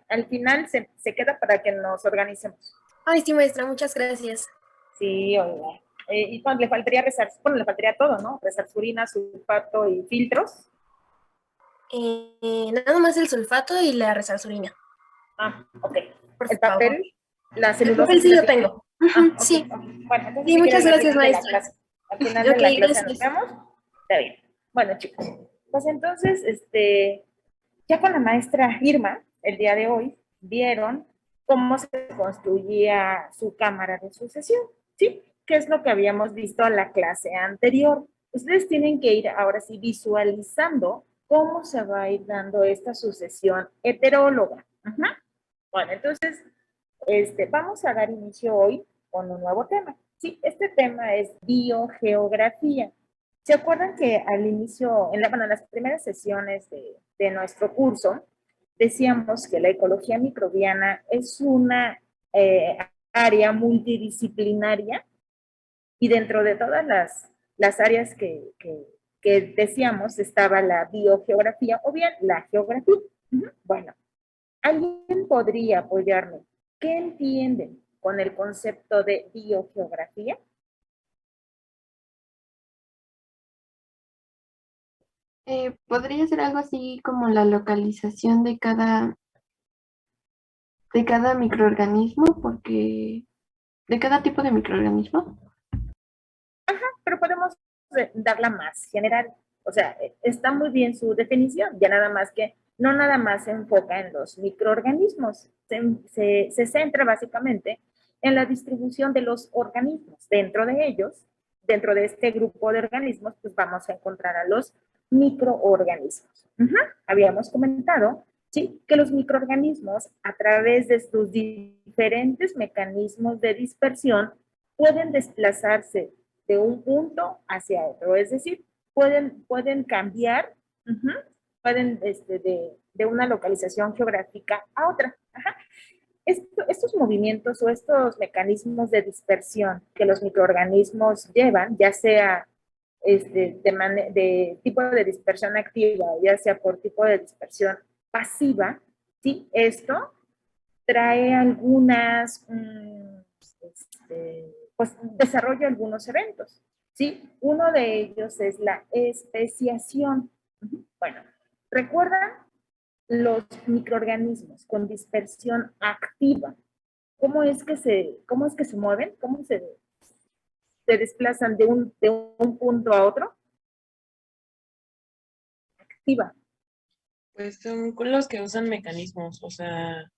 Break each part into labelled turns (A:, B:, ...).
A: al final se queda para que nos organicemos.
B: Ay, sí, maestra, muchas gracias.
A: Sí, oiga. Y pues, le faltaría bueno, le faltaría todo, ¿no? Resalzurina, sulfato y filtros.
B: Nada más el sulfato y la resalzurina,
A: Ah, ok.
B: por
A: El
B: favor.
A: papel, la
B: El
A: celulosa
B: papel
A: sí
B: sí
A: la
B: lo
A: tiene.
B: tengo.
A: Ah,
B: Ujú,
A: ok,
B: sí,
A: ok. Bueno, entonces
B: sí,
A: si
B: muchas
A: quieren al
B: gracias,
A: final de la
B: maestra.
A: clase. Al final de
B: Ok,
A: la clase nos
B: gracias.
A: vemos. Está bien. Bueno, chicos. Pues entonces, ya con la maestra Irma, el día de hoy, vieron cómo se construía su cámara de sucesión, ¿sí? ¿Qué es lo que habíamos visto en la clase anterior? Ustedes tienen que ir ahora sí visualizando cómo se va a ir dando esta sucesión heteróloga. Ajá. Bueno, entonces, vamos a dar inicio hoy con un nuevo tema. Sí, este tema es biogeografía. ¿Se acuerdan que al inicio, bueno, en las primeras sesiones de nuestro curso, decíamos que la ecología microbiana es una área multidisciplinaria y dentro de todas las áreas que decíamos estaba la biogeografía o bien la geografía? Bueno, ¿alguien podría apoyarme? ¿Qué entienden con el concepto de biogeografía?
C: Podría ser algo así como la localización de cada microorganismo, porque de cada tipo de microorganismo.
A: Pero podemos darla más general. O sea, está muy bien su definición, ya nada más que no nada más se enfoca en los microorganismos, se centra básicamente en la distribución de los organismos. Dentro de ellos, dentro de este grupo de organismos, pues vamos a encontrar a los microorganismos. Habíamos comentado, ¿sí?, que los microorganismos, a través de sus diferentes mecanismos de dispersión, pueden desplazarse de un punto hacia otro, es decir, pueden cambiar, pueden de una localización geográfica a otra. Ajá. Estos movimientos o estos mecanismos de dispersión que los microorganismos llevan, ya sea de tipo de dispersión activa, ya sea por tipo de dispersión pasiva, ¿sí? Esto trae algunas, pues desarrolla algunos eventos, ¿sí? Uno de ellos es la especiación. Bueno, ¿recuerdan los microorganismos con dispersión activa? ¿Cómo es que se mueven? ¿Cómo se desplazan de un punto a otro? Activa.
D: Pues son con los que usan mecanismos, o sea,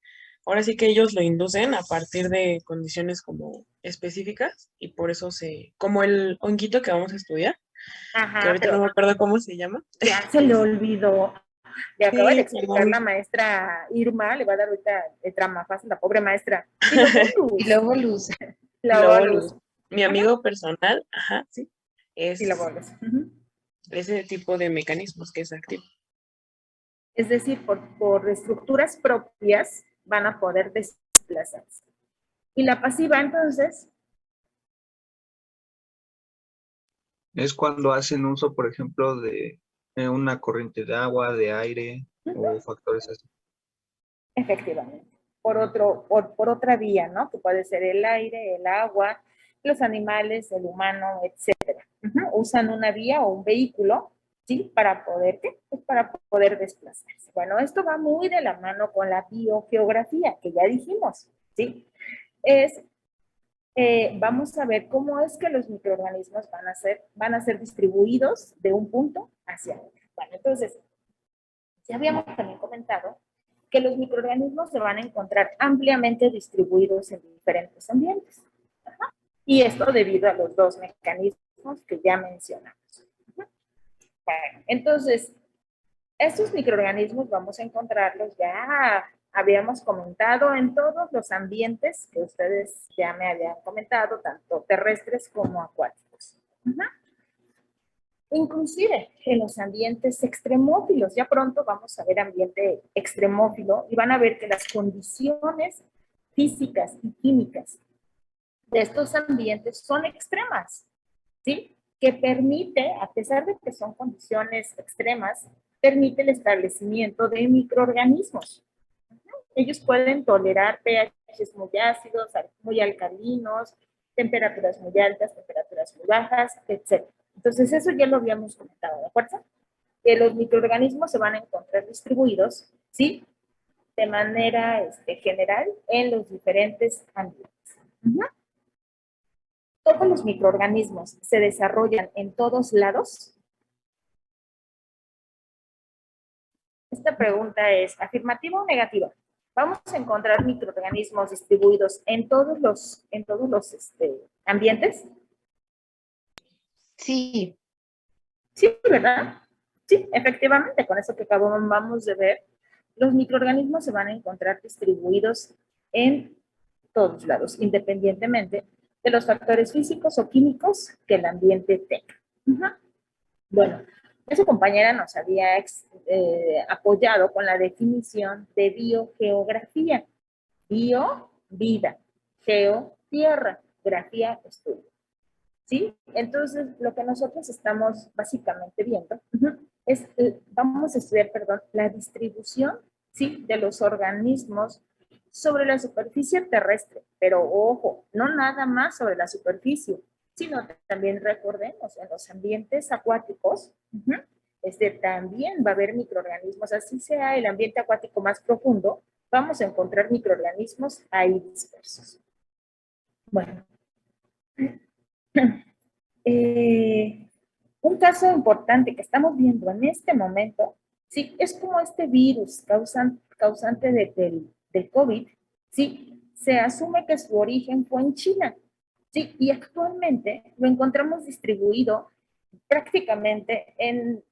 D: ahora sí que ellos lo inducen a partir de condiciones como específicas y por eso como el honguito que vamos a estudiar, que
A: Ajá,
D: ahorita no
A: pero
D: me acuerdo cómo se llama.
A: ya se le olvidó. Le acaba de
D: Sí,
A: explicar
D: perdón.
A: la maestra Irma, le va a dar ahorita el trama fácil, la pobre maestra. Filobulus.
C: Filóbolus.
A: Filobulus.
D: Filóbolus. Mi
A: Ajá,
D: amigo personal, ajá, sí, es
A: filobulus.
D: ese tipo de mecanismos que es activo.
A: Es decir, por estructuras propias van a poder desplazarse. Y la pasiva, entonces,
E: Es cuando hacen uso, por ejemplo, de una corriente de agua, de aire o factores así.
A: efectivamente, por otra vía, ¿no? Que puede ser el aire, el agua, los animales, el humano, etcétera. Usan una vía o un vehículo, ¿sí? Para poder, ¿qué? Pues para poder desplazarse. Bueno, esto va muy de la mano con la biogeografía, que ya dijimos, ¿sí? Es, vamos a ver cómo es que los microorganismos van a ser distribuidos de un punto hacia otro. Bueno, entonces, ya habíamos también comentado que los microorganismos se van a encontrar ampliamente distribuidos en diferentes ambientes. Ajá. Y esto debido a los dos mecanismos que ya mencionamos. Ajá. Bueno, entonces, estos microorganismos vamos a encontrarlos, ya habíamos comentado, en todos los ambientes que ustedes ya me habían comentado, tanto terrestres como acuáticos. Ajá. Inclusive en los ambientes extremófilos. Ya pronto vamos a ver ambiente extremófilo y van a ver que las condiciones físicas y químicas de estos ambientes son extremas, ¿sí? Que permite, a pesar de que son condiciones extremas, permite el establecimiento de microorganismos. Ellos pueden tolerar pHs muy ácidos, muy alcalinos, temperaturas muy altas, temperaturas muy bajas, etc. Entonces, eso ya lo habíamos comentado, ¿de acuerdo? Que los microorganismos se van a encontrar distribuidos, ¿sí? De manera general en los diferentes ambientes. ¿Todos los microorganismos se desarrollan en todos lados? Esta pregunta es afirmativa o negativa. ¿Vamos a encontrar microorganismos distribuidos en todos los ambientes?
C: Sí,
A: Sí, ¿verdad? Sí, efectivamente, con eso que acabamos de ver, los microorganismos se van a encontrar distribuidos en todos lados, independientemente de los factores físicos o químicos que el ambiente tenga. Bueno, su compañera nos había apoyado con la definición de biogeografía. Bio, vida. Geo, tierra. Grafía, estudio. ¿Sí? Entonces, lo que nosotros estamos básicamente viendo es, vamos a estudiar, perdón, la distribución, ¿sí? De los organismos sobre la superficie terrestre, pero ojo, no nada más sobre la superficie, sino también recordemos, en los ambientes acuáticos, también va a haber microorganismos, así sea el ambiente acuático más profundo, vamos a encontrar microorganismos ahí dispersos. Bueno. Un caso importante que estamos viendo en este momento, sí, es como este virus causante del COVID, sí, se asume que su origen fue en China, sí, y actualmente lo encontramos distribuido prácticamente en,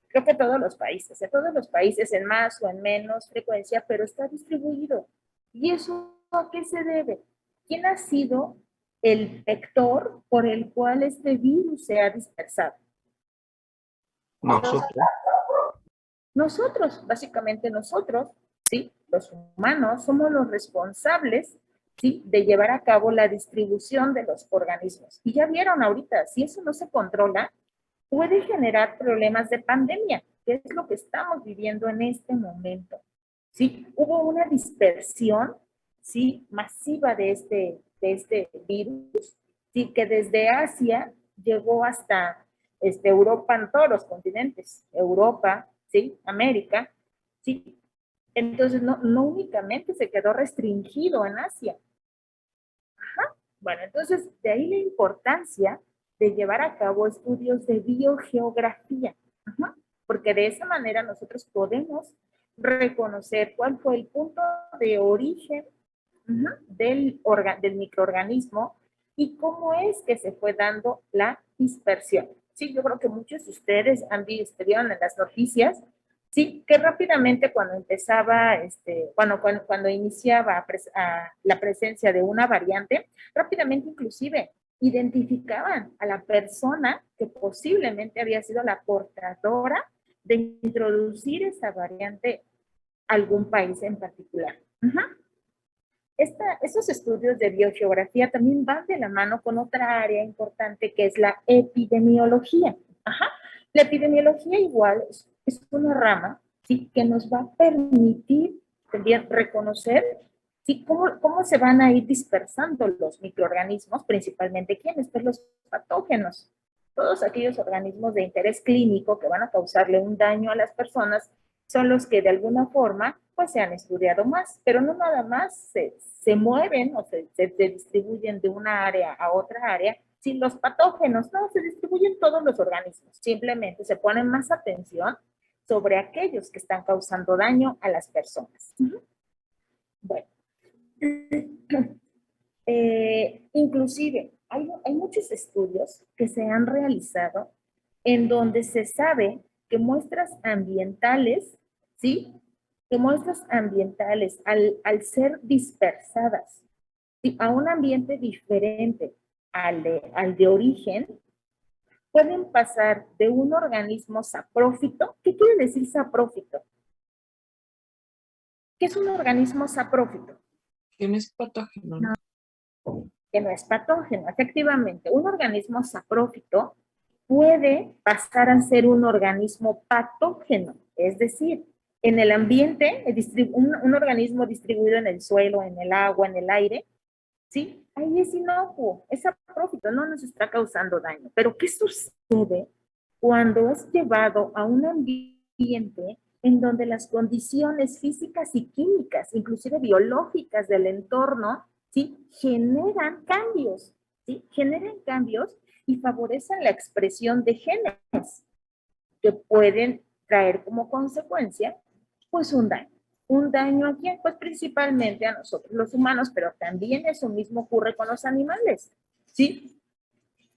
A: creo que todos los países en más o en menos frecuencia, pero está distribuido. ¿Y eso a qué se debe? ¿Quién ha sido el vector por el cual este virus se ha dispersado? Nosotros, básicamente nosotros, ¿sí? Los humanos somos los responsables, ¿sí? De llevar a cabo la distribución de los organismos. Y ya vieron ahorita, si eso no se controla, puede generar problemas de pandemia, que es lo que estamos viviendo en este momento. ¿Sí? Hubo una dispersión, ¿sí? Masiva de este virus, ¿sí? Que desde Asia llegó hasta Europa en todos los continentes, Europa, ¿sí? América, ¿sí? Entonces no únicamente se quedó restringido en Asia. Ajá. Bueno, entonces de ahí la importancia de llevar a cabo estudios de biogeografía, porque de esa manera nosotros podemos reconocer cuál fue el punto de origen del microorganismo y cómo es que se fue dando la dispersión. Sí, yo creo que muchos de ustedes vieron en las noticias, sí, que rápidamente cuando empezaba, cuando iniciaba la presencia de una variante, rápidamente inclusive identificaban a la persona que posiblemente había sido la portadora de introducir esa variante a algún país en particular. Estos estudios de biogeografía también van de la mano con otra área importante que es la epidemiología. La epidemiología igual es una rama, ¿sí? Que nos va a permitir también reconocer, ¿sí? cómo se van a ir dispersando los microorganismos, principalmente ¿quiénes? Pues los patógenos. Todos aquellos organismos de interés clínico que van a causarle un daño a las personas son los que de alguna forma pues se han estudiado más, pero no nada más se mueven o se distribuyen de una área a otra área, sin los patógenos, no, se distribuyen todos los organismos, simplemente se pone más atención sobre aquellos que están causando daño a las personas. Bueno, inclusive hay muchos estudios que se han realizado en donde se sabe que muestras ambientales, ¿sí? Que muestras ambientales al ser dispersadas, ¿sí? A un ambiente diferente al de origen, pueden pasar de un organismo saprófito. ¿Qué quiere decir saprófito? ¿Qué es un organismo saprófito?
D: Que no es patógeno, ¿no?
A: Que no es patógeno. Efectivamente, un organismo saprófito puede pasar a ser un organismo patógeno, es decir, en el ambiente, un organismo distribuido en el suelo, en el agua, en el aire, ¿sí? Ahí es inocuo, es aprófito, no nos está causando daño. Pero ¿qué sucede cuando es llevado a un ambiente en donde las condiciones físicas y químicas, inclusive biológicas del entorno, ¿sí? Generan cambios, ¿sí? Generan cambios y favorecen la expresión de genes que pueden traer como consecuencia, pues un daño. ¿Un daño a quién? Pues principalmente a nosotros los humanos, pero también eso mismo ocurre con los animales, ¿sí?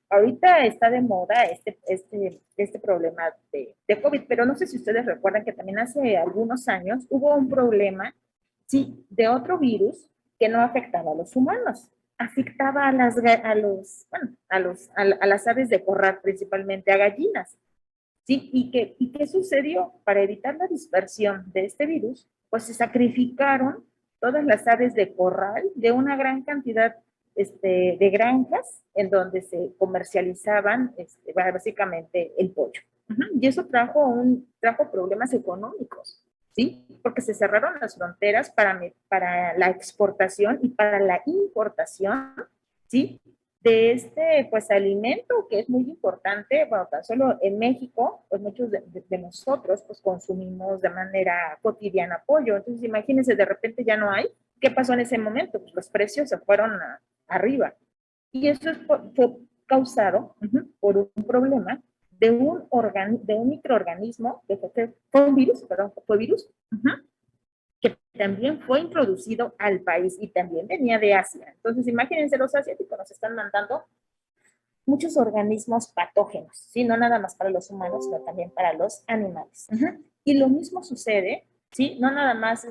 A: Ahorita está de moda este problema de COVID, pero no sé si ustedes recuerdan que también hace algunos años hubo un problema, sí, de otro virus que no afectaba a los humanos, afectaba a las aves de corral, principalmente a gallinas. ¿Sí? ¿Y qué sucedió? Para evitar la dispersión de este virus, pues se sacrificaron todas las aves de corral de una gran cantidad de granjas en donde se comercializaban básicamente el pollo. Y eso trajo problemas económicos, ¿sí? Porque se cerraron las fronteras para la exportación y para la importación, ¿sí? De pues alimento que es muy importante, bueno, tan solo en México, pues muchos de nosotros pues consumimos de manera cotidiana pollo, entonces imagínense, de repente ya no hay, ¿qué pasó en ese momento? Pues los precios se fueron arriba, y eso fue causado por un problema de un microorganismo, fue un virus, perdón, fue virus, que también fue introducido al país y también venía de Asia. Entonces, imagínense, los asiáticos nos están mandando muchos organismos patógenos, ¿sí? No nada más para los humanos, sino también para los animales. Y lo mismo sucede, ¿sí? No nada más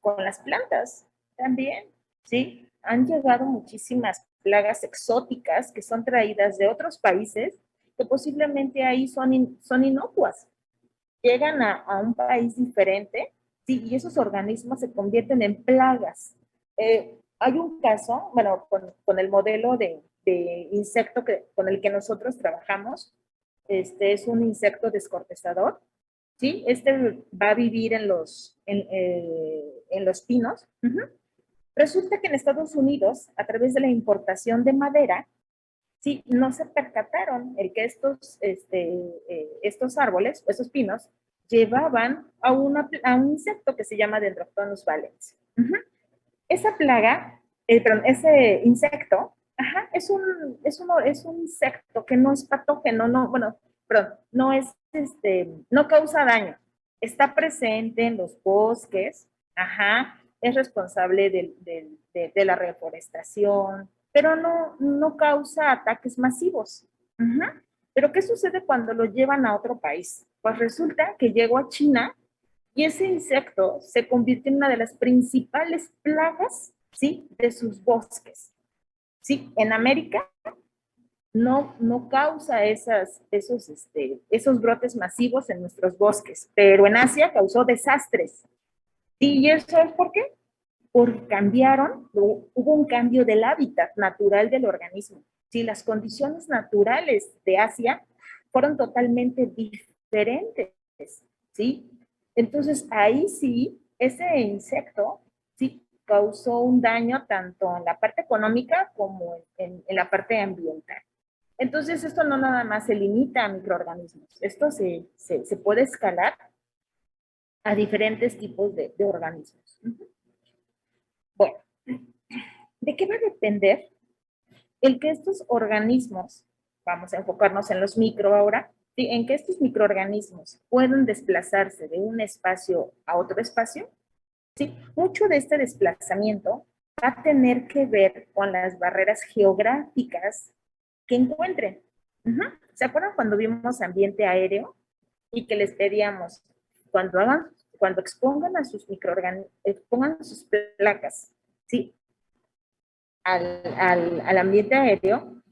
A: con las plantas, también, ¿sí? Han llegado muchísimas plagas exóticas que son traídas de otros países que posiblemente ahí son inocuas. Llegan a un país diferente, sí, y esos organismos se convierten en plagas. Hay un caso, bueno, con el modelo de insecto con el que nosotros trabajamos, es un insecto descortezador, ¿sí? Va a vivir en los pinos. Resulta que en Estados Unidos, a través de la importación de madera, sí, no se percataron el que estos árboles, esos pinos, llevaban a un insecto que se llama Dendrochronus valens. Esa plaga, perdón, ese insecto, es un insecto que no es patógeno, no, bueno, perdón, no es, no causa daño. Está presente en los bosques, es responsable de la reforestación, pero no causa ataques masivos. Pero ¿qué sucede cuando lo llevan a otro país? Pues resulta que llegó a China y ese insecto se convierte en una de las principales plagas, ¿sí? De sus bosques. ¿Sí? En América no causa esos brotes masivos en nuestros bosques, pero en Asia causó desastres. ¿Y eso es por qué? Porque hubo un cambio del hábitat natural del organismo. ¿Sí? Las condiciones naturales de Asia fueron totalmente diferentes, ¿sí? Entonces, ahí sí, ese insecto, sí, causó un daño tanto en la parte económica como en la parte ambiental. Entonces, esto no nada más se limita a microorganismos, esto se puede escalar a diferentes tipos de organismos. Bueno, ¿de qué va a depender el que estos organismos, vamos a enfocarnos en los micro ahora, ¿sí? En que estos microorganismos puedan desplazarse de un espacio a otro espacio? ¿Sí? Mucho de este desplazamiento va a tener que ver con las barreras geográficas que encuentren. ¿Se acuerdan cuando vimos ambiente aéreo y que les pedíamos cuando expongan a sus microorganismos, expongan sus placas, ¿sí? Al ambiente aéreo,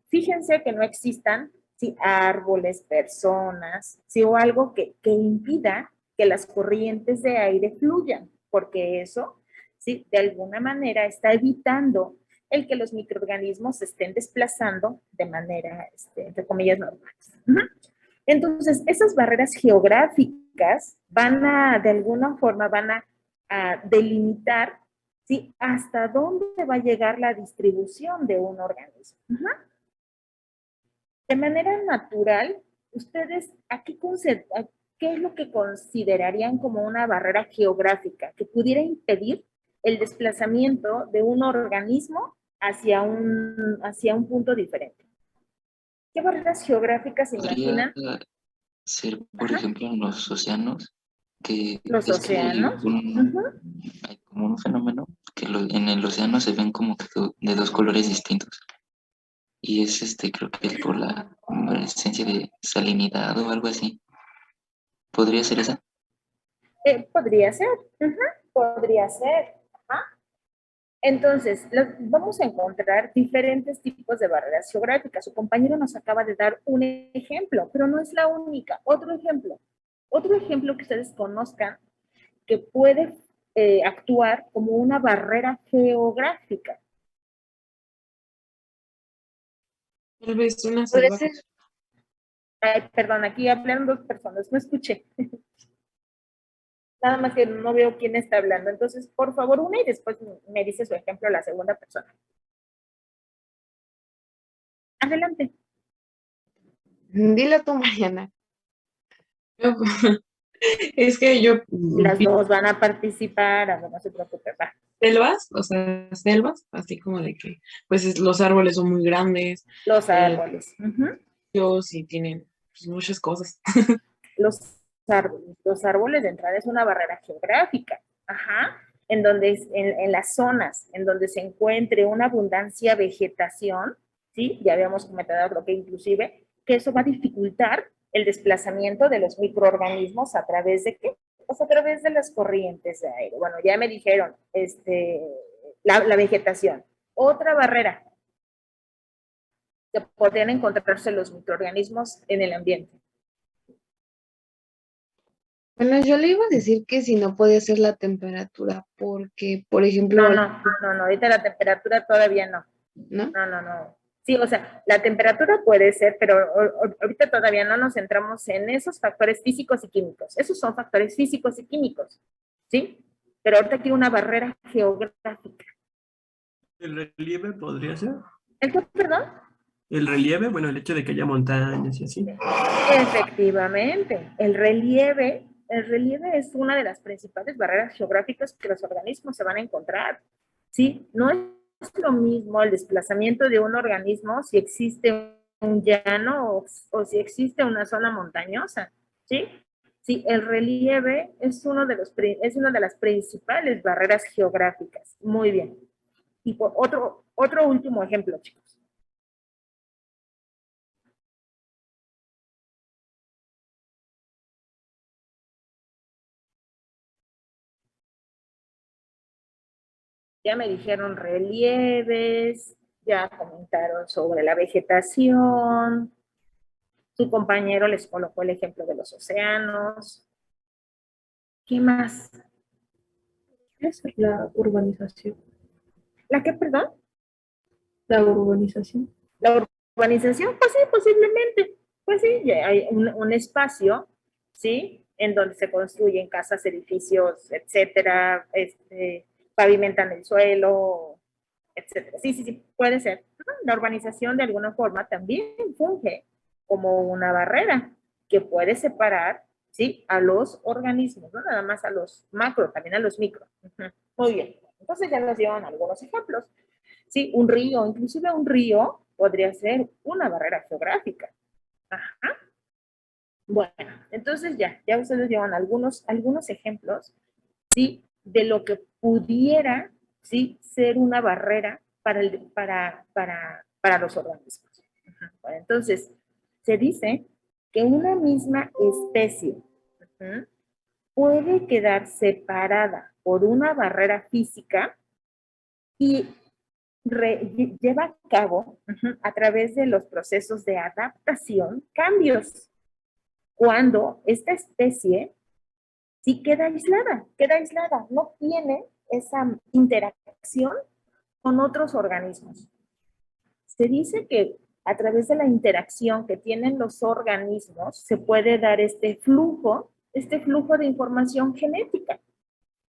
A: fíjense que no existan, ¿sí? Árboles, personas, ¿sí? O algo que impida que las corrientes de aire fluyan, porque eso, ¿sí? De alguna manera está evitando el que los microorganismos se estén desplazando de manera, entre comillas, normal. Entonces, esas barreras geográficas geográficas van a, de alguna forma, van a delimitar, ¿sí?, hasta dónde va a llegar la distribución de un organismo. De manera natural, ustedes, ¿qué es lo que considerarían como una barrera geográfica que pudiera impedir el desplazamiento de un organismo hacia un punto diferente? ¿Qué barreras geográficas se
F: Podría
A: imaginan?
F: ser, por
A: Ajá.
F: ejemplo, en los océanos, que
A: Los
F: ves que
A: océanos.
F: hay como un fenómeno que en el océano se ven como que de dos colores distintos. Y es creo que es por la esencia de salinidad o algo así. ¿Podría ser esa?
A: Podría ser, podría ser. Ajá. Entonces, vamos a encontrar diferentes tipos de barreras geográficas. Su compañero nos acaba de dar un ejemplo, pero no es la única. Otro ejemplo que ustedes conozcan que puede actuar como una barrera geográfica.
D: Tal vez una
C: Puede
D: selva.
C: ser,
A: Ay, perdón, aquí hablan dos personas, no escuché. Nada más que no veo quién está hablando. Entonces, por favor, una y después me dice su ejemplo la segunda persona. Adelante.
C: dilo tú, Mariana.
D: Es que yo
A: Las dos van a participar, a ver, no se preocupe, va.
D: selvas, o sea, selvas, así como de que, pues los árboles son muy grandes,
A: Los
D: eh,
A: árboles.
D: ellos y tienen pues, muchas cosas.
A: Los árboles de entrada es una barrera geográfica, ajá, en donde en las zonas en donde se encuentre una abundancia de vegetación, ¿sí? Ya habíamos comentado, creo que inclusive, que eso va a dificultar el desplazamiento de los microorganismos a través de qué? Pues a través de las corrientes de aire. Bueno, ya me dijeron, la vegetación. Otra barrera que podrían encontrarse los microorganismos en el ambiente.
C: Bueno, yo le iba a decir que si no podía ser la temperatura, porque, por ejemplo,
A: No, ahorita la temperatura todavía no.
C: ¿no?
A: No. Sí, o sea, la temperatura puede ser, pero ahorita todavía no nos centramos en esos factores físicos y químicos. Esos son factores físicos y químicos, ¿sí? Pero ahorita aquí una barrera geográfica.
G: ¿El relieve podría ser?
A: ¿El qué, perdón?
G: El relieve, bueno, el hecho de que haya montañas y así.
A: Efectivamente, el relieve es una de las principales barreras geográficas que los organismos se van a encontrar, ¿sí? No es lo mismo el desplazamiento de un organismo si existe un llano o si existe una zona montañosa, ¿sí? Sí, el relieve es es una de las principales barreras geográficas. Muy bien. Y por otro último ejemplo, chicos. Ya me dijeron relieves, ya comentaron sobre la vegetación, su compañero les colocó el ejemplo de los océanos. ¿Qué más?
C: Es la urbanización.
A: ¿La qué, perdón?
C: La urbanización.
A: La urbanización, pues sí, posiblemente. Pues sí, ya hay un espacio, ¿sí? En donde se construyen casas, edificios, etcétera, pavimentan el suelo, etcétera. Sí, puede ser. La urbanización de alguna forma también funge como una barrera que puede separar, ¿sí?, a los organismos, no nada más a los macro, también a los micro. Muy bien. Entonces ya nos dieron algunos ejemplos. Sí, un río, inclusive un río podría ser una barrera geográfica. Ajá. Bueno, entonces ya ustedes dieron algunos ejemplos, ¿sí?, de lo que pudiera, ¿sí?, ser una barrera para los organismos. Ajá. Bueno, entonces, se dice que una misma especie, ajá, puede quedar separada por una barrera física y lleva a cabo, a través de los procesos de adaptación cambios cuando esta especie sí queda aislada, no tiene esa interacción con otros organismos. Se dice que a través de la interacción que tienen los organismos se puede dar este flujo, este flujo de información genética.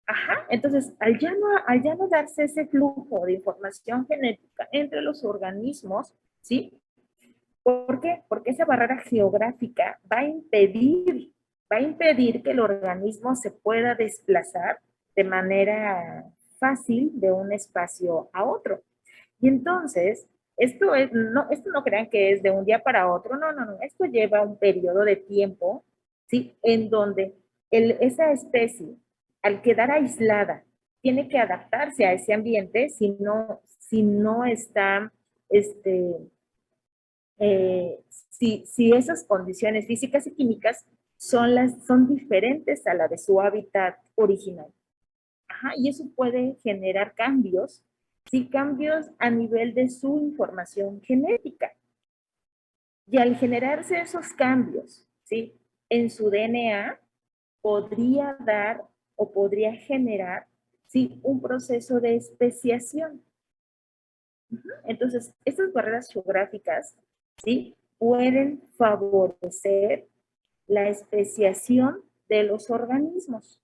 A: Ajá, entonces, al ya no darse ese flujo de información genética entre los organismos, ¿sí? ¿Por qué? Porque esa barrera geográfica va a impedir que el organismo se pueda desplazar de manera fácil de un espacio a otro. Y entonces, esto no crean que es de un día para otro, no, no, no, esto lleva un periodo de tiempo, ¿sí? En donde esa especie, al quedar aislada, tiene que adaptarse a ese ambiente si no está, este, si esas condiciones físicas y químicas son diferentes a la de su hábitat original. Ajá, y eso puede generar cambios, sí, cambios a nivel de su información genética. Y al generarse esos cambios, ¿sí? En su DNA, podría dar o podría generar, ¿sí? Un proceso de especiación. Entonces, estas barreras geográficas, ¿sí? Pueden favorecer la especiación de los organismos.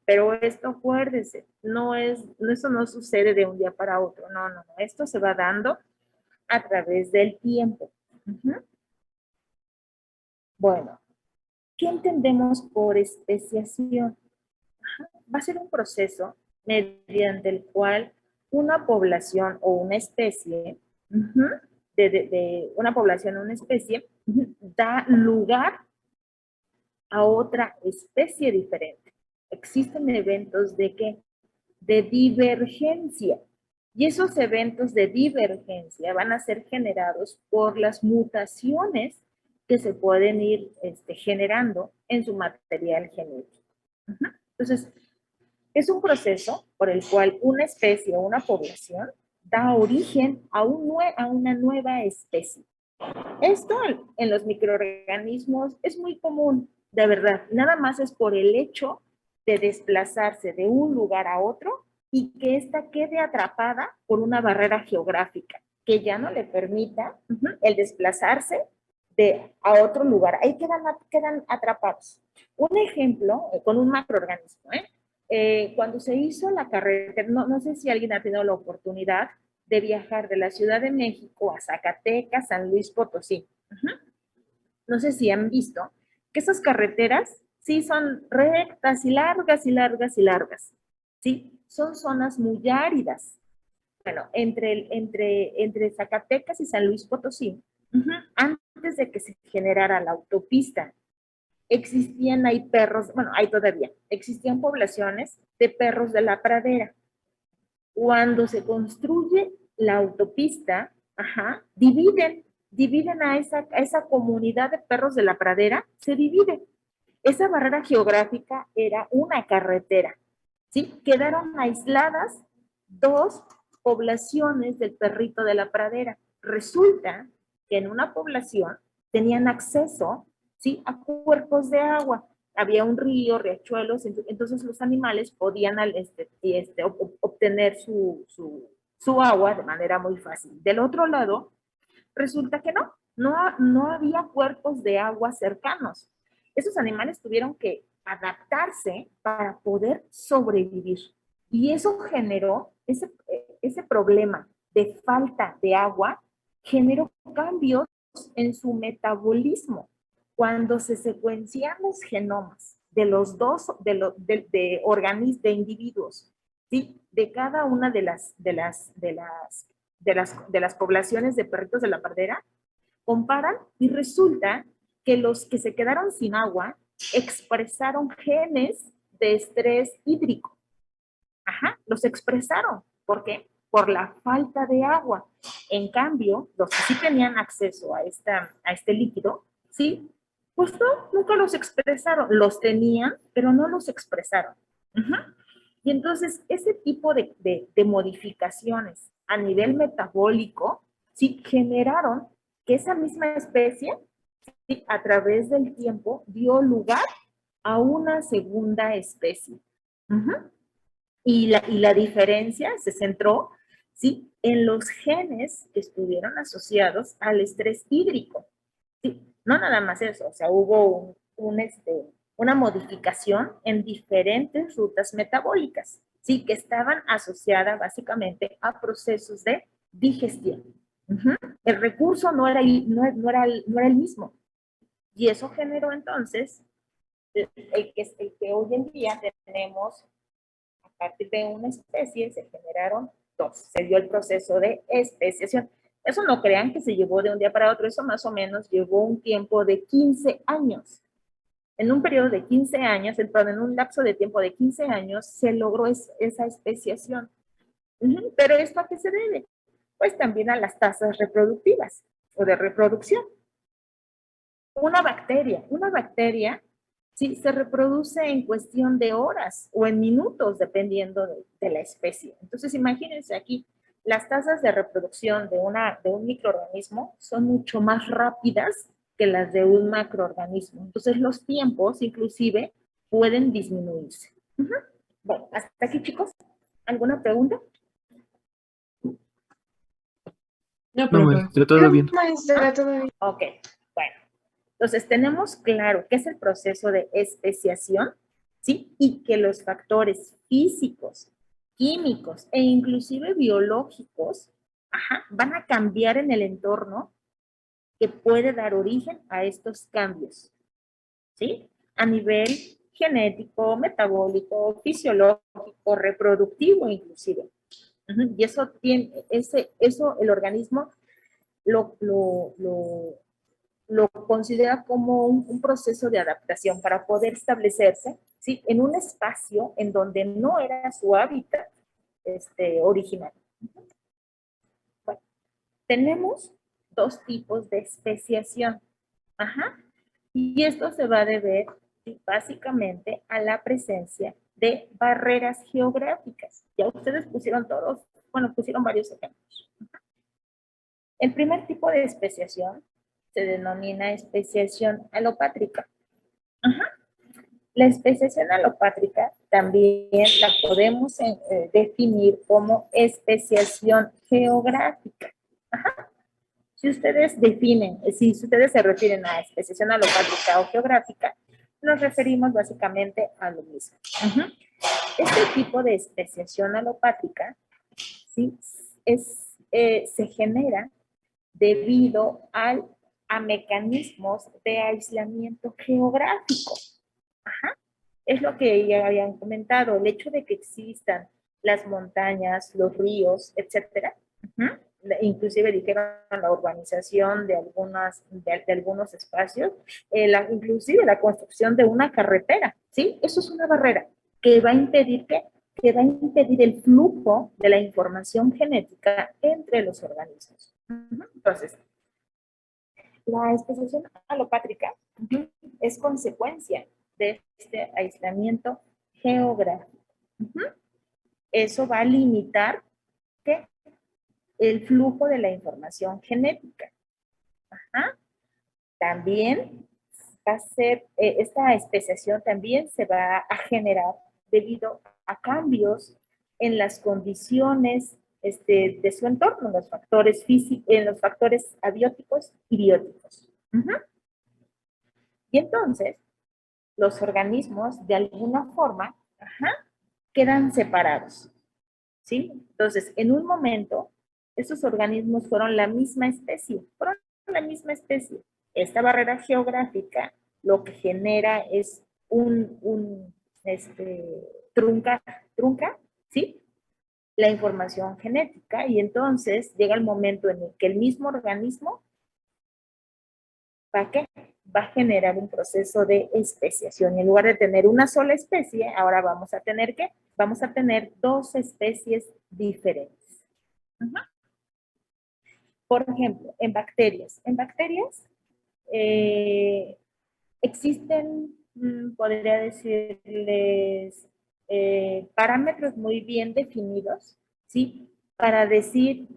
A: Pero esto, acuérdense, eso no sucede de un día para otro, no, no, no, esto se va dando a través del tiempo. Bueno, ¿qué entendemos por especiación? Va a ser un proceso mediante el cual una población o una especie, de una población o una especie, da lugar a otra especie diferente. Existen eventos de ¿qué? De divergencia. Y esos eventos de divergencia van a ser generados por las mutaciones que se pueden ir generando en su material genético. Entonces, es un proceso por el cual una especie o una población da origen a una nueva especie. Esto en los microorganismos es muy común, de verdad. Nada más es por el hecho de desplazarse de un lugar a otro y que ésta quede atrapada por una barrera geográfica que ya no le permita el desplazarse a otro lugar. Ahí quedan atrapados. Un ejemplo con un macroorganismo, cuando se hizo la carretera, no sé si alguien ha tenido la oportunidad de viajar de la Ciudad de México a Zacatecas, San Luis Potosí. No sé si han visto que esas carreteras sí son rectas y largas y largas y largas. Sí, son zonas muy áridas. Bueno, entre Zacatecas y San Luis Potosí, antes de que se generara la autopista, existían ahí perros, bueno, hay todavía, existían poblaciones de perros de la pradera. Cuando se construye la autopista, dividen a esa comunidad de perros de la pradera, se divide. Esa barrera geográfica era una carretera, ¿sí? Quedaron aisladas dos poblaciones del perrito de la pradera. Resulta que en una población tenían acceso, ¿sí? A cuerpos de agua. Había un río, riachuelos, entonces los animales podían obtener su agua de manera muy fácil. Del otro lado, resulta que no había cuerpos de agua cercanos. Esos animales tuvieron que adaptarse para poder sobrevivir. Y eso generó, ese problema de falta de agua, generó cambios en su metabolismo. Cuando se secuencian los genomas de los dos, de individuos, ¿sí? De cada una de las poblaciones de perritos de la pradera, comparan y resulta que los que se quedaron sin agua expresaron genes de estrés hídrico. Los expresaron. ¿Por qué? Por la falta de agua. En cambio, los que sí tenían acceso a este líquido, ¿sí? Pues no, nunca los expresaron. Los tenían, pero no los expresaron. Y entonces, ese tipo de modificaciones a nivel metabólico, sí, generaron que esa misma especie, ¿sí? A través del tiempo, dio lugar a una segunda especie. Y la diferencia se centró, ¿sí? En los genes que estuvieron asociados al estrés hídrico. ¿Sí? No nada más eso, o sea, hubo una modificación en diferentes rutas metabólicas, ¿sí? Que estaban asociadas básicamente a procesos de digestión. El recurso no era el mismo. Y eso generó entonces el que hoy en día tenemos, a partir de una especie, se generaron dos. Se dio el proceso de especiación. Eso no crean que se llevó de un día para otro, eso más o menos llevó un tiempo de 15 años. En un periodo de 15 años, en un lapso de tiempo de 15 años, se logró esa especiación. Pero ¿esto a qué se debe? Pues también a las tasas reproductivas o de reproducción. Una bacteria, sí, se reproduce en cuestión de horas o en minutos, dependiendo de la especie. Entonces, imagínense aquí, las tasas de reproducción de un microorganismo son mucho más rápidas que las de un macroorganismo. Entonces, los tiempos, inclusive, pueden disminuirse. Bueno, hasta aquí, chicos. ¿Alguna pregunta?
D: No,
G: No, maestra, todo bien.
B: Maestra, todo bien.
A: Ok, bueno. Entonces, tenemos claro qué es el proceso de especiación, ¿sí? Y que los factores físicos, químicos e inclusive biológicos, van a cambiar en el entorno que puede dar origen a estos cambios, ¿sí? A nivel genético, metabólico, fisiológico, reproductivo inclusive. Y eso el organismo lo considera como un proceso de adaptación para poder establecerse, ¿sí? En un espacio en donde no era su hábitat original. Bueno, tenemos dos tipos de especiación. Y esto se va a deber, ¿sí?, básicamente a la presencia de barreras geográficas. Ya ustedes pusieron pusieron varios ejemplos. El primer tipo de especiación se denomina especiación alopátrica. La especiación alopátrica también la podemos definir como especiación geográfica. Si ustedes se refieren a especiación alopátrica o geográfica, nos referimos básicamente a lo mismo. Este tipo de especiación alopátrica, ¿sí?, se genera debido a mecanismos de aislamiento geográfico. Es lo que ya habían comentado, el hecho de que existan las montañas, los ríos, etcétera. Inclusive dijeron la urbanización de algunos espacios, inclusive la construcción de una carretera, ¿sí? Eso es una barrera que va a impedir que va a impedir el flujo de la información genética entre los organismos. Entonces, la especiación alopátrica es consecuencia de este aislamiento geográfico. Eso va a limitar el flujo de la información genética. También va a ser, esta especiación también se va a generar debido a cambios en las condiciones de su entorno, en los factores físicos, en los factores abióticos y bióticos. Y entonces, los organismos, de alguna forma, quedan separados, ¿sí? Entonces, en un momento, esos organismos fueron la misma especie, Esta barrera geográfica lo que genera es trunca, ¿sí?, la información genética, y entonces llega el momento en el que el mismo organismo va a generar un proceso de especiación. En lugar de tener una sola especie, ahora vamos a tener Vamos a tener dos especies diferentes. Por ejemplo, en bacterias. Existen, podría decirles, parámetros muy bien definidos, ¿sí?, para decir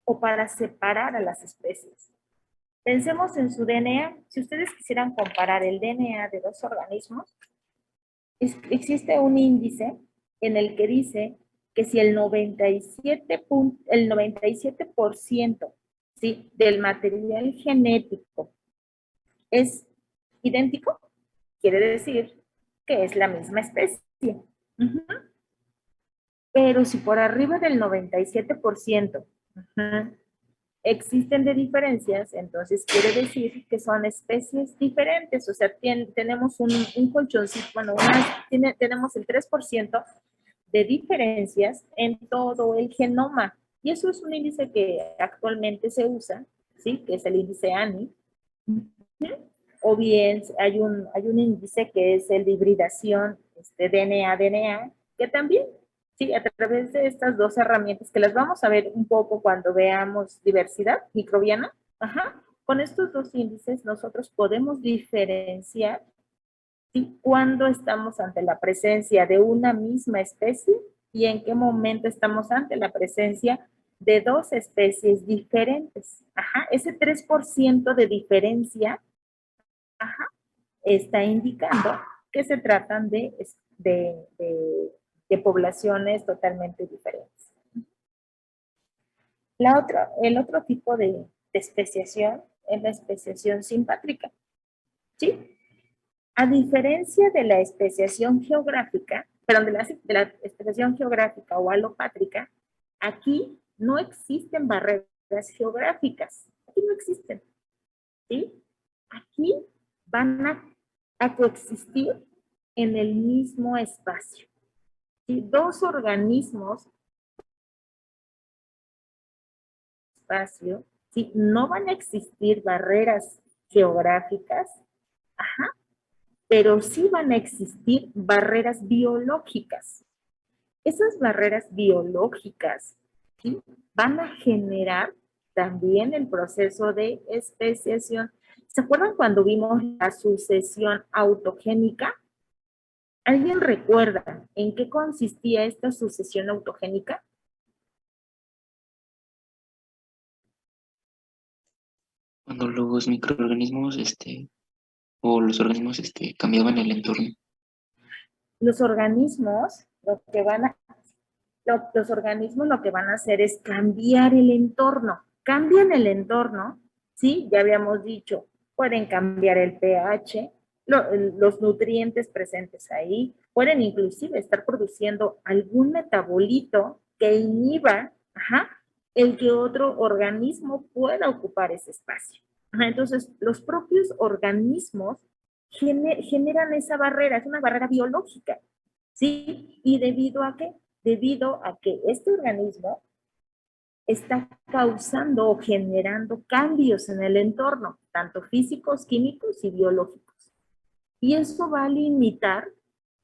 A: o para separar a las especies. Pensemos en su DNA. Si ustedes quisieran comparar el DNA de dos organismos, existe un índice en el que dice que si el 97%, ¿sí?, del material genético es idéntico, quiere decir que es la misma especie. Ujú. Pero si por arriba del 97% ujú, existen de diferencias, entonces quiere decir que son especies diferentes. O sea, tenemos un colchoncito, bueno, tenemos el 3% de diferencias en todo el genoma. Y eso es un índice que actualmente se usa, ¿sí? Que es el índice ANI. O bien hay un índice que es el de hibridación DNA-DNA, que también, sí, a través de estas dos herramientas, que las vamos a ver un poco cuando veamos diversidad microbiana, ajá, con estos dos índices nosotros podemos diferenciar, ¿sí? Cuándo estamos ante la presencia de una misma especie y en qué momento estamos ante la presencia de dos especies diferentes. Ajá, ese 3% de diferencia, ajá, está indicando que se tratan de poblaciones totalmente diferentes. El otro tipo de especiación es la especiación simpátrica, ¿sí? A diferencia de la especiación geográfica, perdón, de la especiación geográfica o alopátrica, aquí no existen barreras geográficas. Aquí no existen, ¿sí? Aquí van a coexistir en el mismo espacio. ¿Sí? Dos organismos, espacio, ¿sí? No van a existir barreras geográficas, ajá, pero sí van a existir barreras biológicas. Esas barreras biológicas, ¿sí? Van a generar también el proceso de especiación. ¿Se acuerdan cuando vimos la sucesión autogénica? ¿Alguien recuerda en qué consistía esta sucesión autogénica?
F: Cuando los microorganismos, o los organismos, cambiaban el entorno.
A: Los organismos los organismos lo que van a hacer es cambiar el entorno. Cambian el entorno, ¿sí? Ya habíamos dicho, pueden cambiar el pH, los nutrientes presentes ahí, pueden inclusive estar produciendo algún metabolito que inhiba, ajá, el que otro organismo pueda ocupar ese espacio. Ajá, entonces, los propios organismos generan esa barrera, es una barrera biológica, ¿sí? ¿Y debido a qué? Debido a que este organismo está causando o generando cambios en el entorno, tanto físicos, químicos y biológicos. Y eso va a limitar,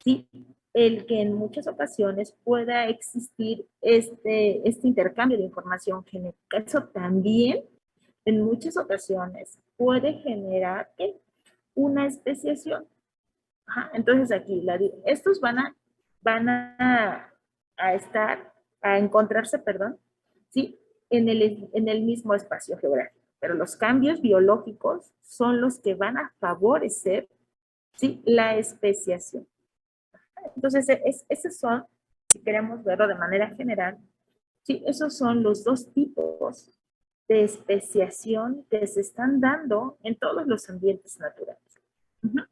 A: ¿sí?, el que en muchas ocasiones pueda existir este intercambio de información genética. Eso también en muchas ocasiones puede generar una especiación. Ajá, entonces aquí, estos van a encontrarse, perdón, ¿sí? En el mismo espacio geográfico. Pero los cambios biológicos son los que van a favorecer, ¿sí?, la especiación. Entonces, esos son, si queremos verlo de manera general, ¿sí?, esos son los dos tipos de especiación que se están dando en todos los ambientes naturales. Uh-huh.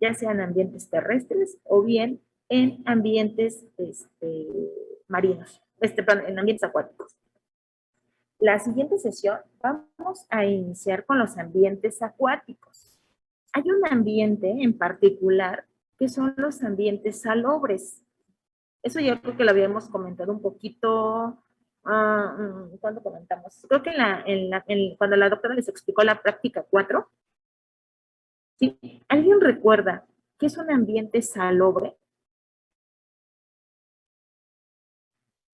A: Ya sean ambientes terrestres o bien en ambientes marinos, en ambientes acuáticos. La siguiente sesión vamos a iniciar con los ambientes acuáticos. Hay un ambiente en particular que son los ambientes salobres. Eso yo creo que lo habíamos comentado un poquito, ¿cuándo comentamos? Creo que cuando la doctora les explicó la práctica 4, ¿sí? ¿Alguien recuerda qué es un ambiente salobre?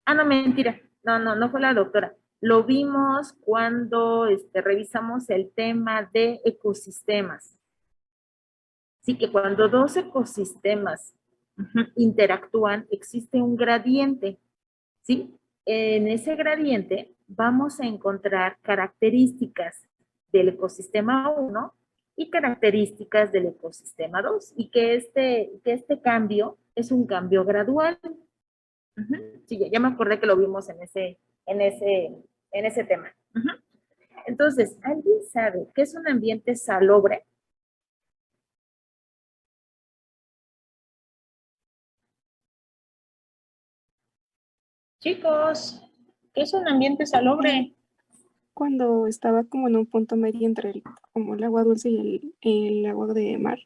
A: No, mentira. No fue la doctora. Lo vimos cuando revisamos el tema de ecosistemas. Sí, que cuando dos ecosistemas interactúan, existe un gradiente, ¿sí? En ese gradiente vamos a encontrar características del ecosistema 1 y características del ecosistema 2, y que este cambio es un cambio gradual. Sí, ya me acordé que lo vimos en ese tema. Entonces, ¿alguien sabe qué es un ambiente salobre? Chicos, ¿qué es un ambiente salobre?
H: Cuando estaba como en un punto medio entre como el agua dulce y el agua de mar.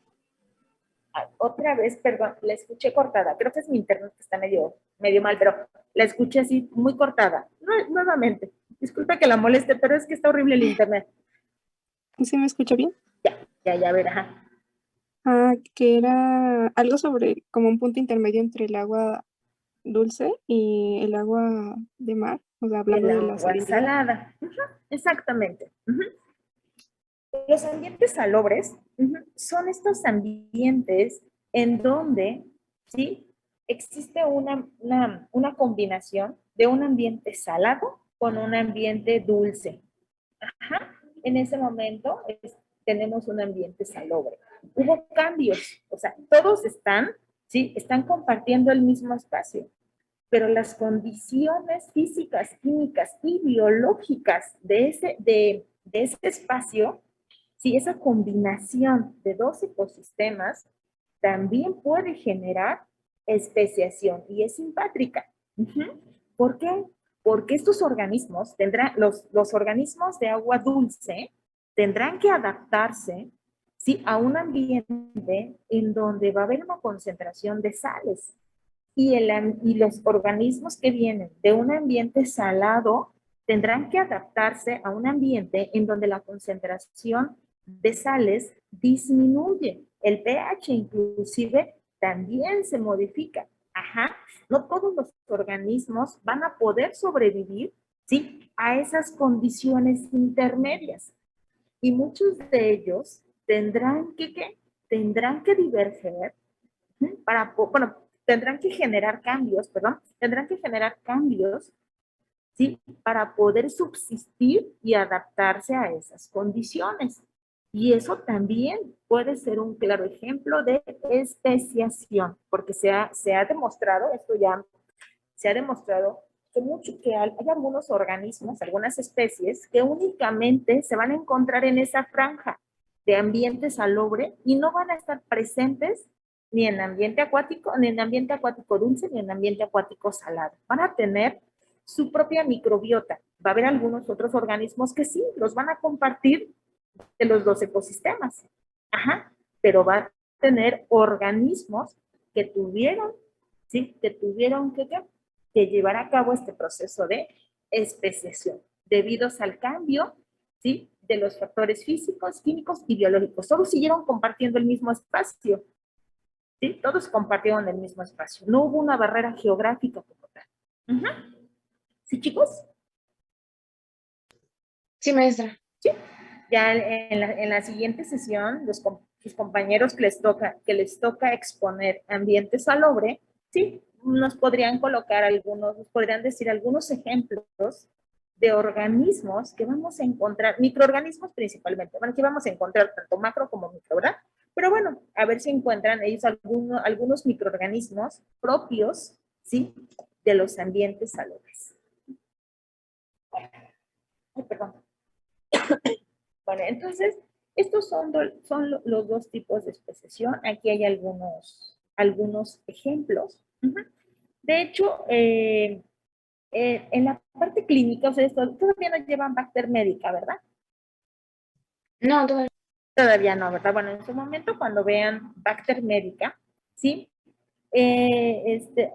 A: Otra vez, perdón, la escuché cortada. Creo que es mi internet que está medio mal, pero la escuché así muy cortada. Nuevamente, disculpe que la moleste, pero es que está horrible el internet.
H: ¿Sí me escucha bien?
A: Ya, verá.
H: Que era algo sobre como un punto intermedio entre el agua dulce y el agua de mar, o sea, hablando
A: El
H: de la
A: agua
H: salinidad.
A: salada. Exactamente. Los ambientes salobres son estos ambientes en donde, ¿sí? Existe una combinación de un ambiente salado con un ambiente dulce. Ajá. En ese momento tenemos un ambiente salobre. Hubo cambios, o sea, todos ¿sí? Están compartiendo el mismo espacio, pero las condiciones físicas, químicas y biológicas de ese espacio, si esa combinación de dos ecosistemas también puede generar especiación y es simpátrica. ¿Por qué? Porque estos organismos los organismos de agua dulce tendrán que adaptarse, ¿sí? A un ambiente en donde va a haber una concentración de sales y los organismos que vienen de un ambiente salado tendrán que adaptarse a un ambiente en donde la concentración de sales disminuye. El pH inclusive también se modifica. Ajá. No todos los organismos van a poder sobrevivir, ¿sí? A esas condiciones intermedias. Y muchos de ellos tendrán que diverger bueno, tendrán que generar cambios, ¿sí? Para poder subsistir y adaptarse a esas condiciones. Y eso también puede ser un claro ejemplo de especiación, porque se ha demostrado, esto ya se ha demostrado que hay algunos organismos, algunas especies, que únicamente se van a encontrar en esa franja de ambiente salobre y no van a estar presentes ni en ambiente acuático, ni en ambiente acuático dulce, ni en ambiente acuático salado. Van a tener su propia microbiota. Va a haber algunos otros organismos que sí, los van a compartir de los dos ecosistemas. Ajá, pero va a tener organismos que tuvieron, ¿sí? Que llevar a cabo este proceso de especiación, debido al cambio, ¿sí? De los factores físicos, químicos y biológicos. Todos siguieron compartiendo el mismo espacio, ¿sí? Todos compartieron el mismo espacio. No hubo una barrera geográfica como tal. ¿Sí, chicos?
I: Sí, maestra.
A: Sí. Ya en la siguiente sesión, sus compañeros que les toca exponer ambiente salobre, sí, nos podrían decir algunos ejemplos de organismos que vamos a encontrar, microorganismos principalmente. Bueno, aquí vamos a encontrar tanto macro como micro, ¿verdad? Pero bueno, a ver si encuentran ellos algunos microorganismos propios, ¿sí? De los ambientes salobres. Ay, perdón. Bueno, entonces, estos son los dos tipos de especiación. Aquí hay algunos ejemplos. De hecho, en la parte clínica, ustedes todavía no llevan Bacter médica, ¿verdad?
I: No, todavía.
A: Todavía no, ¿verdad? Bueno, en su momento, cuando vean Bacter médica, ¿sí?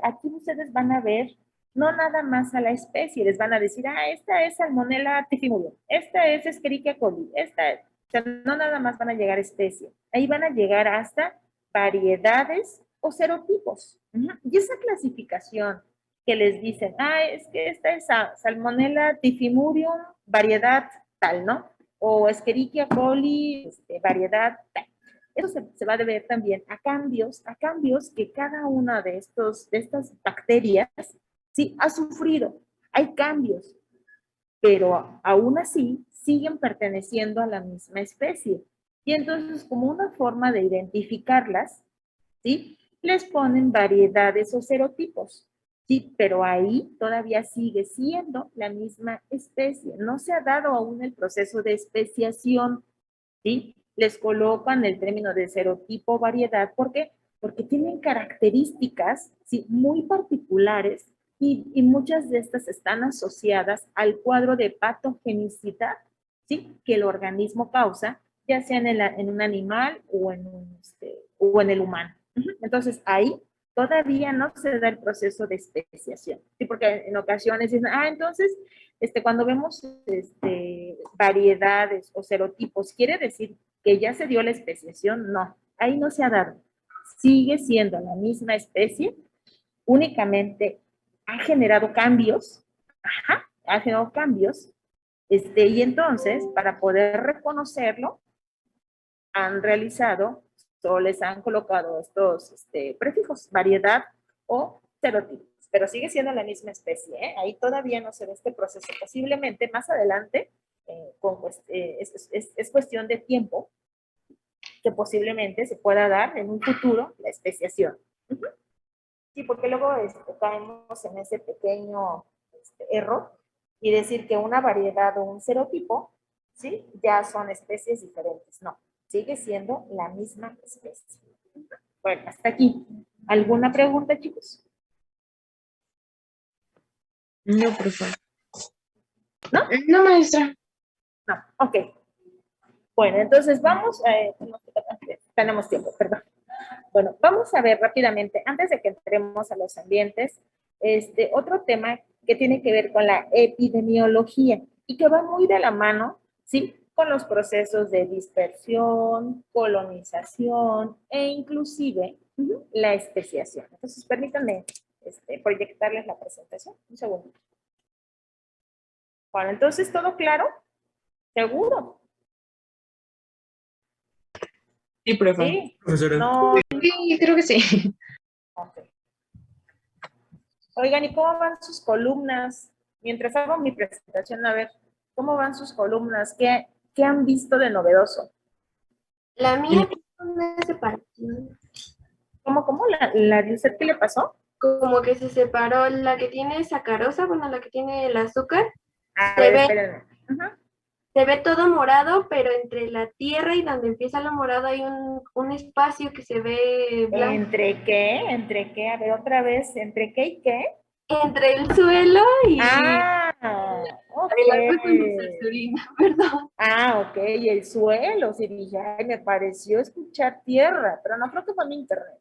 A: Aquí ustedes van a ver no nada más a la especie, les van a decir, esta es Salmonella typhimurium, esta es Escherichia coli, o sea, no nada más van a llegar a especie, ahí van a llegar hasta variedades o serotipos. Y esa clasificación que les dicen, es que esta es Salmonella typhimurium, variedad tal, ¿no? O Escherichia coli, variedad tal. Eso se va a deber también a cambios que cada una de estas bacterias, sí, ha sufrido. Hay cambios, pero aún así siguen perteneciendo a la misma especie. Y entonces, como una forma de identificarlas, ¿sí? Les ponen variedades o serotipos, ¿sí? Pero ahí todavía sigue siendo la misma especie. No se ha dado aún el proceso de especiación, ¿sí? Les colocan el término de serotipo variedad. ¿Por qué? Porque tienen características, ¿sí? Muy particulares y muchas de estas están asociadas al cuadro de patogenicidad, ¿sí? Que el organismo causa, ya sea en un animal o en el humano. Entonces, ahí todavía no se da el proceso de especiación, ¿sí? Porque en ocasiones dicen, entonces, cuando vemos variedades o serotipos, ¿quiere decir que ya se dio la especiación? No, ahí no se ha dado. Sigue siendo la misma especie, únicamente ha generado cambios, ha generado cambios, y entonces, para poder reconocerlo, han realizado, o les han colocado estos prefijos, variedad o serotipos, pero sigue siendo la misma especie, ¿eh? Ahí todavía no se ve este proceso, posiblemente más adelante, es cuestión de tiempo, que posiblemente se pueda dar en un futuro la especiación. Sí, porque luego caemos en ese pequeño error y decir que una variedad o un serotipo, ¿sí? Ya son especies diferentes. No, sigue siendo la misma especie. Bueno, hasta aquí. ¿Alguna pregunta, chicos?
D: No, por favor.
I: No, maestra.
A: No, ok. Bueno, entonces vamos, tenemos tiempo, perdón. Bueno, vamos a ver rápidamente, antes de que entremos a los ambientes, otro tema que tiene que ver con la epidemiología y que va muy de la mano, ¿sí? Con los procesos de dispersión, colonización e inclusive la especiación. Entonces, permítanme proyectarles la presentación. Un segundo. Bueno, entonces, ¿todo claro? ¿Seguro?
D: Sí, profe.
A: Sí.
G: Profesora.
A: No.
I: Sí, creo que sí.
A: Okay. Oigan, ¿y cómo van sus columnas? Mientras hago mi presentación, a ver, ¿cómo van sus columnas? ¿Qué han visto de novedoso?
C: La mía tiene una separación.
A: ¿Cómo? ¿La de usted qué le pasó?
C: Como que se separó la que tiene sacarosa, bueno, la que tiene el azúcar.
A: A
C: Se
A: ver,
C: ve,
A: espérenme.
C: se ve todo morado, pero entre la tierra y donde empieza lo morado hay un espacio que se ve blanco.
A: ¿Entre qué? ¿Entre qué? A ver, otra vez, ¿entre qué y qué?
C: Entre el suelo y
A: ok.
C: el agua con resarsurina, perdón.
A: Ok, el suelo, sí dije, ay, me pareció escuchar tierra, pero no creo que fue mi internet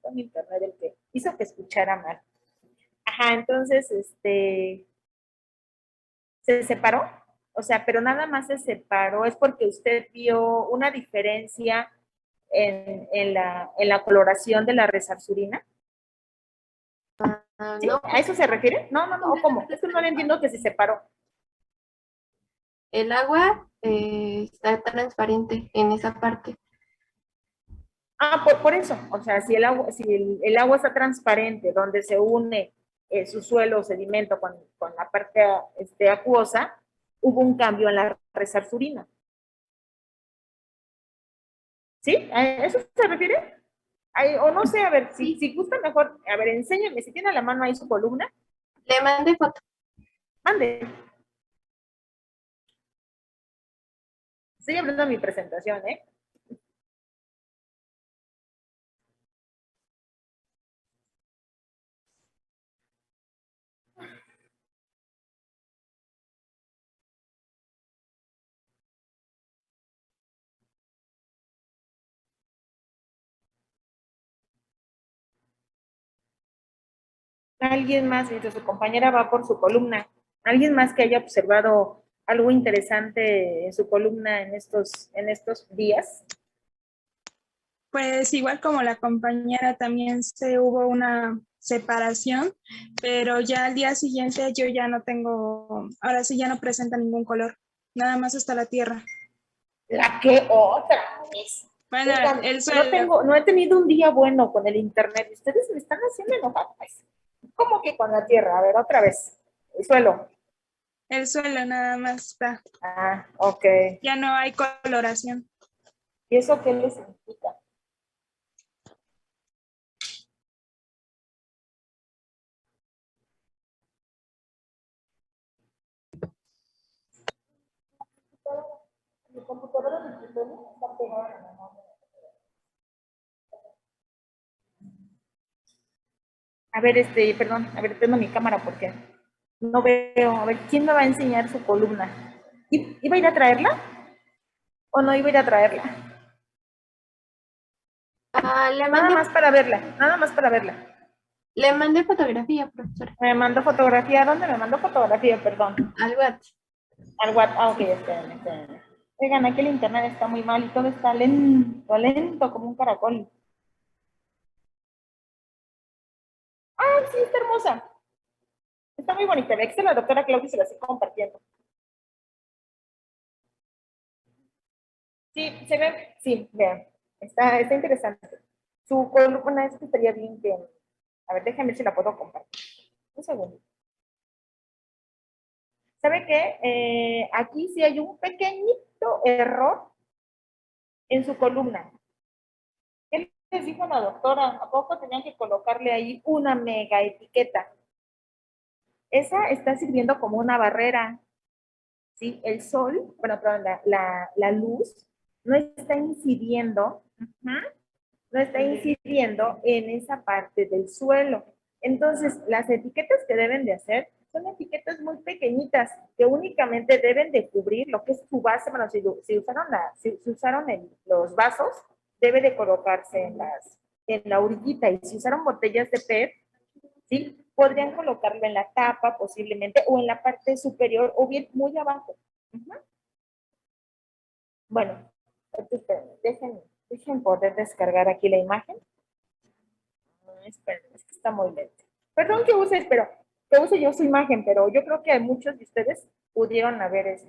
A: el que hizo que escuchara mal. Ajá, entonces, ¿se separó? O sea, pero nada más se separó, es porque usted vio una diferencia en la coloración de la resarsurina. ¿Sí?
C: No,
A: ¿A eso se refiere? No, ¿o cómo? Es que no le entiendo que se separó.
C: el agua está transparente en esa parte.
A: Por eso, o sea, si el agua está transparente, donde se une su suelo o sedimento con la parte acuosa, hubo un cambio en la resarsurina. ¿Sí? ¿A eso se refiere? O no sé, a ver, si gusta mejor, a ver, enséñame, si tiene a la mano ahí su columna.
C: Le mandé foto.
A: Mande. Estoy hablando de mi presentación, ¿eh? Alguien más, mientras su compañera va por su columna, alguien más que haya observado algo interesante en su columna en estos días.
J: Pues igual como la compañera también hubo una separación, pero ya al día siguiente yo ya no tengo, ahora sí ya no presenta ningún color, nada más está la tierra.
A: ¿La qué otra vez?
J: Bueno,
A: Oigan,
J: el suelo.
A: no he tenido un día bueno con el internet. Ustedes me están haciendo enojar. ¿Cómo que con la tierra? A ver, otra vez. El suelo.
J: El suelo nada más está.
A: Ok.
J: Ya no hay coloración.
A: ¿Y eso qué les significa? Mi computadora de escritorio está pegada a la memoria. A ver, perdón, a ver, tengo mi cámara porque no veo. A ver, ¿quién me va a enseñar su columna? ¿Iba a ir a traerla? ¿O no iba a ir a traerla?
C: Le
A: Nada
C: mandé,
A: más para verla, nada más para verla.
C: le mandé fotografía, profesora.
A: Me mandó fotografía. ¿Dónde me mandó fotografía? Perdón.
C: Al WhatsApp.
A: Al WhatsApp. Ah, ok, espérenme. Oigan, aquí el internet está muy mal y todo está lento, lento, como un caracol. Ah, sí, está hermosa. Está muy bonita. Ve que la doctora Claudia se la estoy compartiendo. Sí, se ve, sí, vean. Está interesante. Su columna es que estaría bien que. A ver, déjame ver si la puedo compartir. Un segundo. ¿Sabe qué? Aquí sí hay un pequeñito error en su columna. ¿Qué les dijo la doctora? ¿A poco tenían que colocarle ahí una mega etiqueta? Esa está sirviendo como una barrera. ¿Sí? El sol, bueno, perdón, la luz no está incidiendo, no está incidiendo en esa parte del suelo. Entonces, las etiquetas que deben de hacer son etiquetas muy pequeñitas que únicamente deben de cubrir lo que es su base. Bueno, si usaron los vasos, debe de colocarse en la orillita. Y si usaron botellas de PET, ¿sí? Podrían colocarlo en la tapa posiblemente o en la parte superior o bien muy abajo. Bueno, dejen poder descargar aquí la imagen. Esperen, es que está muy lento. Perdón que use yo su imagen, pero yo creo que muchos de ustedes pudieron haber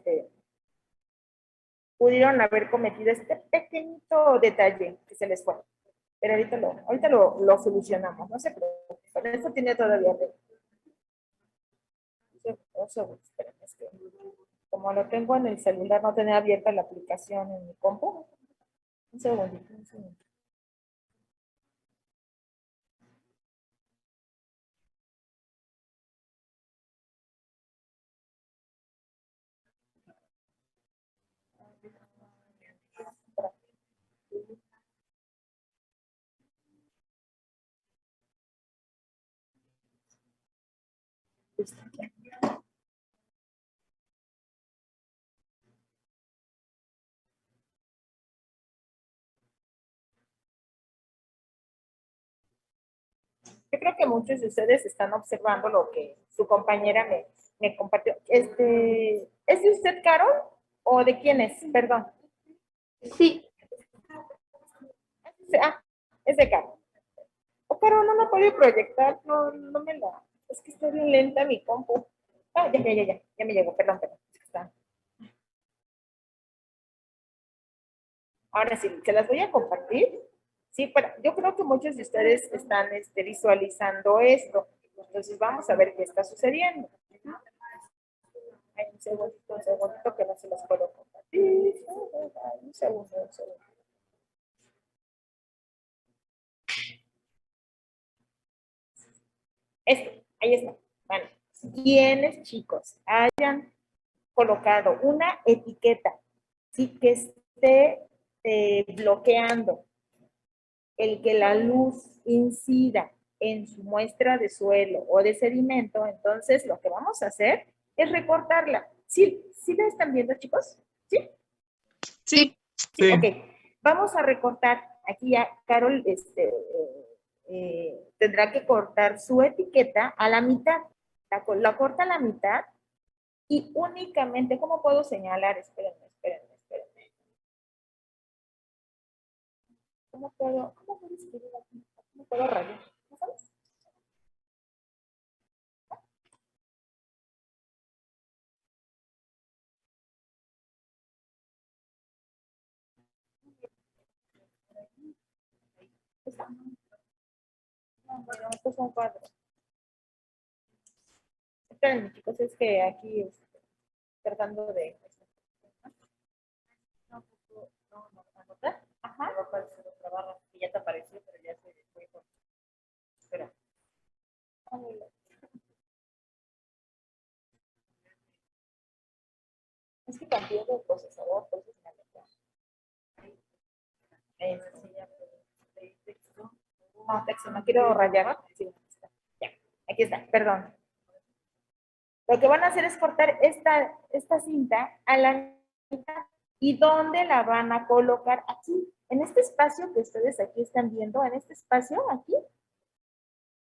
A: cometido este pequeñito detalle que se les fue. Pero ahorita lo solucionamos, no se preocupen. Esto tiene todavía un segundo, espérenme, es que como lo tengo en el celular, no tenía abierta la aplicación en mi compu. Un segundito, un segundo. Yo creo que muchos de ustedes están observando lo que su compañera me compartió. ¿Es de usted, Carol? ¿O de quién es? Perdón.
C: Sí.
A: Ah, es de Carol. Oh, Carol, no la puedo proyectar, no me la. Es que está bien lenta mi compu. Ah, ya me llegó, perdón. Ahora sí, se las voy a compartir. Sí, pero yo creo que muchos de ustedes están visualizando esto. Entonces vamos a ver qué está sucediendo. Hay un segundito que no se las puedo compartir. Un segundo. Ahí está. Bueno, ¿quiénes, chicos, hayan colocado una etiqueta, sí, que esté bloqueando el que la luz incida en su muestra de suelo o de sedimento? Entonces lo que vamos a hacer es recortarla? ¿Sí la están viendo, chicos? ¿Sí?
J: Sí.
A: Sí, ok. Vamos a recortar. Aquí ya Carol tendrá que cortar su etiqueta a la mitad. La corta a la mitad y únicamente, ¿cómo puedo señalar? Espérenme. ¿Cómo puedo escribir aquí? ¿Cómo puedo rayar? ¿No sabes? ¿Está? No, bueno, estos son cuadros. Espérenme, chicos, es que aquí tratando de... No, anotar. Ajá. No aparecer otra barra, que ya te apareció, pero ya se fue. Espera. Es que cambié de procesador, entonces me metí. Sí, ya, texto. No, texto, no quiero rayar. Sí, está. Aquí está, perdón. Lo que van a hacer es cortar esta cinta a la mitad. ¿Y dónde la van a colocar? Aquí, en este espacio que ustedes aquí están viendo, en este espacio aquí.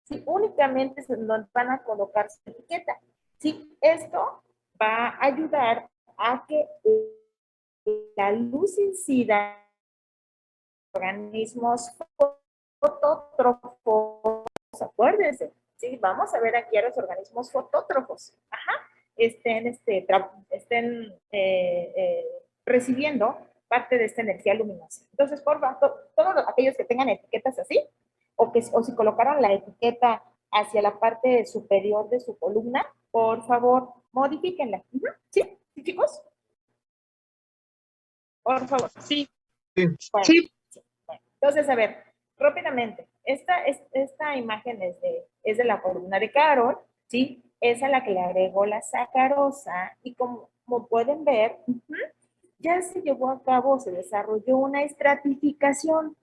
A: Sí, únicamente es donde van a colocar su etiqueta. Sí, esto va a ayudar a que la luz incida en organismos fotótrofos. Acuérdense, sí, vamos a ver aquí a los organismos fotótrofos. Ajá, estén recibiendo parte de esta energía luminosa. Entonces, por favor, todos aquellos que tengan etiquetas así, o si colocaron la etiqueta hacia la parte superior de su columna, por favor, modifíquenla. ¿Sí? ¿Sí, chicos? Por favor.
D: Sí.
A: Bueno,
I: Sí.
A: bueno, entonces, a ver, rápidamente, esta imagen es de la columna de Carol, ¿sí? Es a la que le agregó la sacarosa y como pueden ver, ya se llevó a cabo, se desarrolló una estratificación.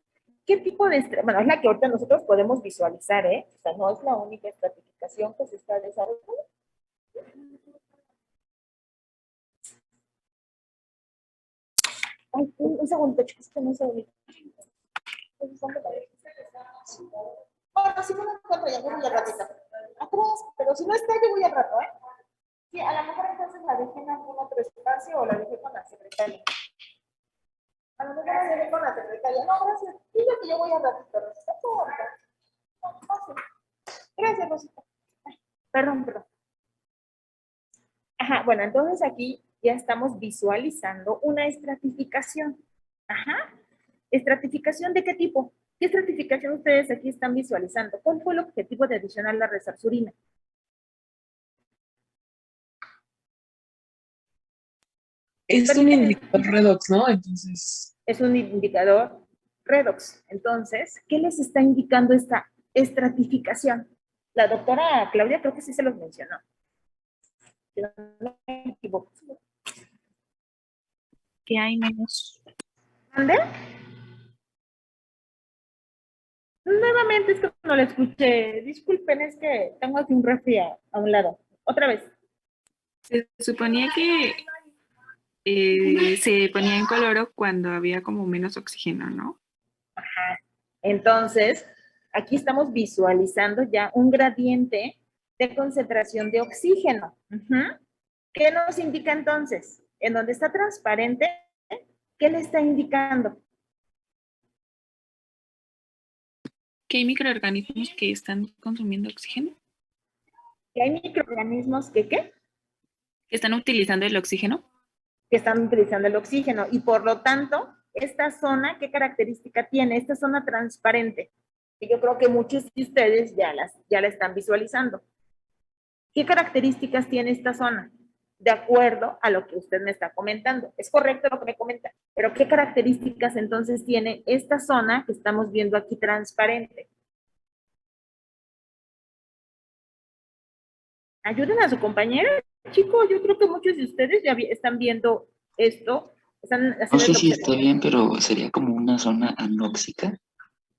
A: ¿Qué tipo de bueno, es la que ahorita nosotros podemos visualizar, ¿eh? O sea, no es la única estratificación que se está desarrollando. Ay, un segundo, chicos, un segundito. Bueno, si no lo encuentro ya, yo voy al ratito. Atrás, pero si no está, yo voy al rato, ¿eh? Sí, a lo mejor entonces la dejé en algún otro espacio o la dejé con la secretaria. A lo mejor la dejé con la secretaria. No, gracias. Dile que yo voy al ratito, Rosita. No, fácil. Gracias, Rosita. Ay, perdón. Ajá, bueno, entonces aquí ya estamos visualizando una estratificación. Ajá. ¿Estratificación de qué tipo? ¿Qué estratificación ustedes aquí están visualizando? ¿Cuál fue el objetivo de adicionar la resarsurina?
D: Es un indicador redox, ¿no? Entonces.
A: Es un indicador redox. Entonces, ¿qué les está indicando esta estratificación? La doctora Claudia creo que sí se los mencionó. Si no me equivoco.
K: Que hay menos.
A: ¿Dónde? Nuevamente es que no la escuché. Disculpen, es que tengo aquí un refri a un lado. Otra vez.
K: Se suponía que se ponía en coloro cuando había como menos oxígeno, ¿no?
A: Ajá. Entonces, aquí estamos visualizando ya un gradiente de concentración de oxígeno. ¿Qué nos indica entonces? En donde está transparente, ¿qué le está indicando?
K: Que hay microorganismos que están consumiendo oxígeno.
A: ¿Que hay microorganismos que qué?
K: Que están utilizando el oxígeno.
A: Que están utilizando el oxígeno y por lo tanto, esta zona, ¿qué característica tiene? Esta zona transparente, que yo creo que muchos de ustedes ya la están visualizando. ¿Qué características tiene esta zona? De acuerdo a lo que usted me está comentando. Es correcto lo que me comenta, pero ¿qué características entonces tiene esta zona que estamos viendo aquí transparente? Ayuden a su compañera, chicos. Yo creo que muchos de ustedes ya están viendo esto.
F: No sé si está bien, pero sería como una zona anóxica.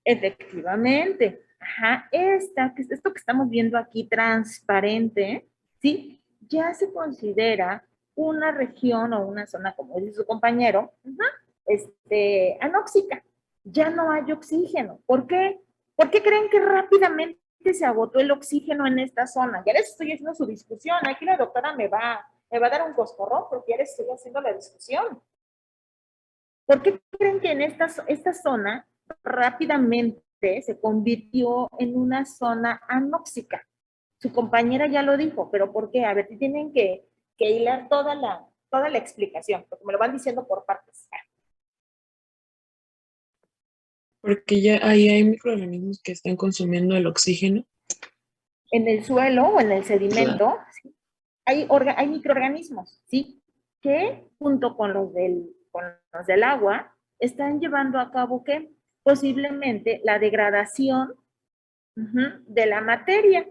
A: Efectivamente. Ajá, esto que estamos viendo aquí transparente, ¿sí? Ya se considera una región o una zona, como dice su compañero, anóxica. Ya no hay oxígeno. ¿Por qué? ¿Por qué creen que rápidamente se agotó el oxígeno en esta zona? Ya les estoy haciendo su discusión. Aquí la doctora me va a dar un coscorrón porque ya les estoy haciendo la discusión. ¿Por qué creen que en esta zona rápidamente se convirtió en una zona anóxica? Su compañera ya lo dijo, pero ¿por qué? A ver, tienen que hilar toda la explicación, porque me lo van diciendo por partes.
D: Porque ya ahí hay microorganismos que están consumiendo el oxígeno.
A: En el suelo o en el sedimento, ¿sí? hay microorganismos, ¿sí? Que junto con los del agua están llevando a cabo ¿qué? Posiblemente la degradación de la materia.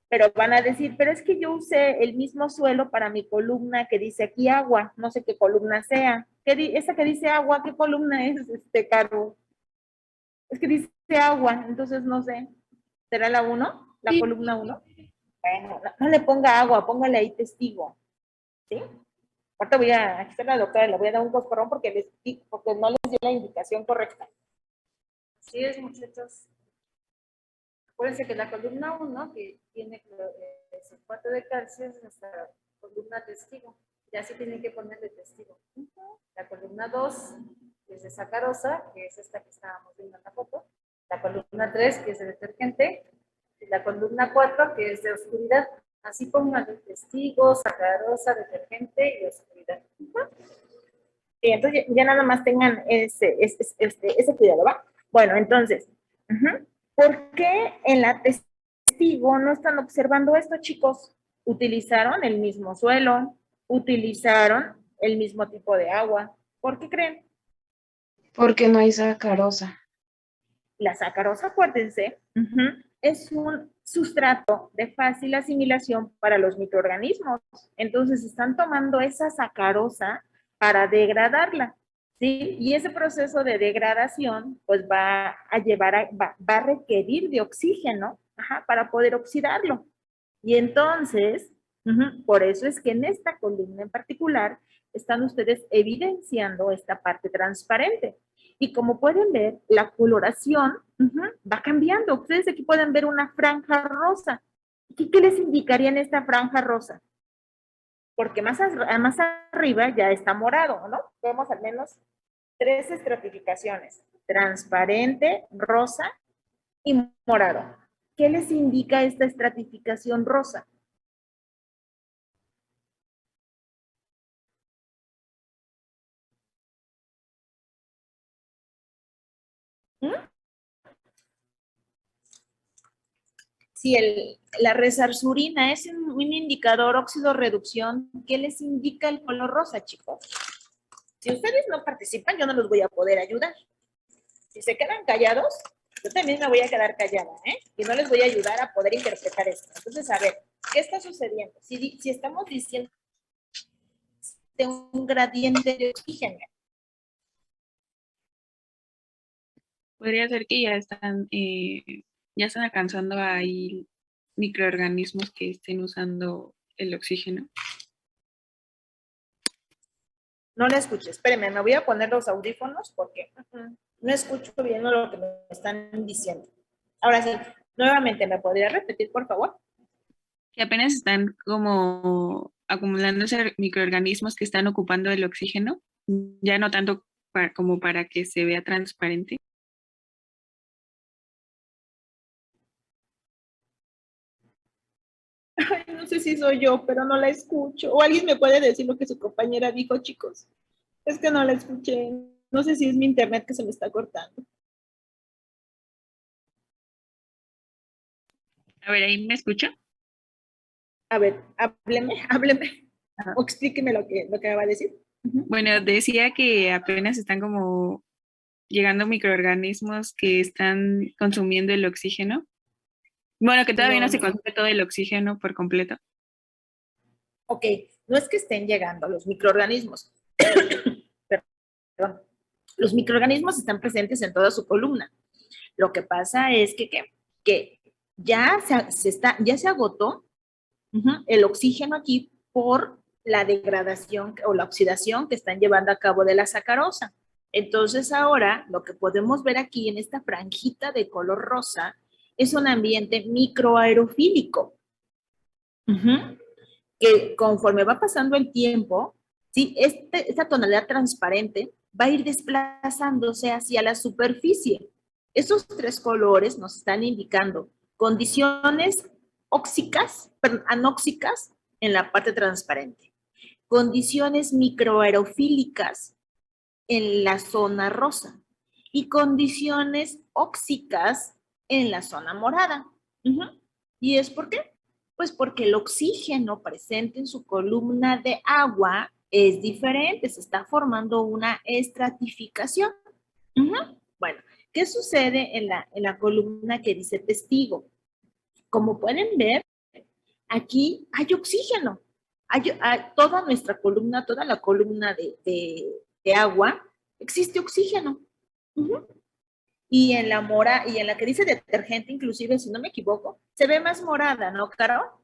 A: Pero van a decir, pero es que yo usé el mismo suelo para mi columna que dice aquí agua, no sé qué columna sea. Esa que dice agua, ¿qué columna es, Caro? Es que dice agua, entonces no sé. ¿Será la 1? la
C: Sí.
A: columna 1? Bueno, no le ponga agua, póngale ahí testigo. ¿Sí? Ahorita aquí está la doctora, le voy a dar un coscorrón porque no les dio la indicación correcta. Así es, muchachos. Acuérdense que la columna 1, que tiene sulfato de calcio, es nuestra columna testigo. Ya sí tienen que ponerle testigo. La columna 2, que es de sacarosa, que es esta que estábamos viendo en la foto. La columna 3, que es de detergente. Y la columna 4, que es de oscuridad. Así pongan testigo, sacarosa, detergente y oscuridad. Y entonces ya nada más tengan ese cuidado, ¿va? Bueno, entonces, ¿por qué en la testigo no están observando esto, chicos? Utilizaron el mismo suelo, utilizaron el mismo tipo de agua. ¿Por qué creen?
I: Porque no hay sacarosa.
A: La sacarosa, acuérdense, es un sustrato de fácil asimilación para los microorganismos. Entonces están tomando esa sacarosa para degradarla, ¿sí? Y ese proceso de degradación, pues va a requerir de oxígeno, para poder oxidarlo. Y entonces, por eso es que en esta columna en particular están ustedes evidenciando esta parte transparente. Y como pueden ver, la coloración va cambiando. Ustedes aquí pueden ver una franja rosa. ¿Qué les indicaría en esta franja rosa? Porque más arriba ya está morado, ¿no? Vemos al menos 3 estratificaciones. Transparente, rosa y morado. ¿Qué les indica esta estratificación rosa? Si la resarsurina es un indicador óxido-reducción, ¿qué les indica el color rosa, chicos? Si ustedes no participan, yo no los voy a poder ayudar. Si se quedan callados, yo también me voy a quedar callada, ¿eh? Y no les voy a ayudar a poder interpretar esto. Entonces, a ver, ¿qué está sucediendo? Si estamos diciendo de un gradiente de oxígeno.
K: Podría ser que ya están alcanzando ahí microorganismos que estén usando el oxígeno.
A: No la escuché, espérenme, me voy a poner los audífonos porque no escucho bien lo que me están diciendo. Ahora sí, nuevamente, ¿me podría repetir, por favor?
K: Que apenas están como acumulándose microorganismos que están ocupando el oxígeno, ya no tanto como para que se vea transparente.
A: Ay, no sé si soy yo, pero no la escucho. O alguien me puede decir lo que su compañera dijo, chicos. Es que no la escuché. No sé si es mi internet que se me está cortando.
K: A ver, ¿ahí me escucha?
A: A ver, hábleme. O explíqueme lo que me va a decir.
K: Bueno, decía que apenas están como llegando microorganismos que están consumiendo el oxígeno. Bueno, que todavía no se consume todo el oxígeno por completo.
A: Ok, no es que estén llegando los microorganismos. Perdón. Los microorganismos están presentes en toda su columna. Lo que pasa es que ya se agotó el oxígeno aquí por la degradación o la oxidación que están llevando a cabo de la sacarosa. Entonces ahora lo que podemos ver aquí en esta franjita de color rosa es un ambiente microaerofílico, que conforme va pasando el tiempo, ¿sí? Esta tonalidad transparente va a ir desplazándose hacia la superficie. Esos 3 colores nos están indicando condiciones anóxicas en la parte transparente, condiciones microaerofílicas en la zona rosa y condiciones óxicas en la zona morada. ¿Y es por qué? Pues porque el oxígeno presente en su columna de agua es diferente, se está formando una estratificación. Bueno, ¿qué sucede en la columna que dice testigo? Como pueden ver, aquí hay oxígeno. Toda nuestra columna, toda la columna de agua, existe oxígeno. y en la que dice detergente, inclusive, si no me equivoco, se ve más morada, ¿no, Caro?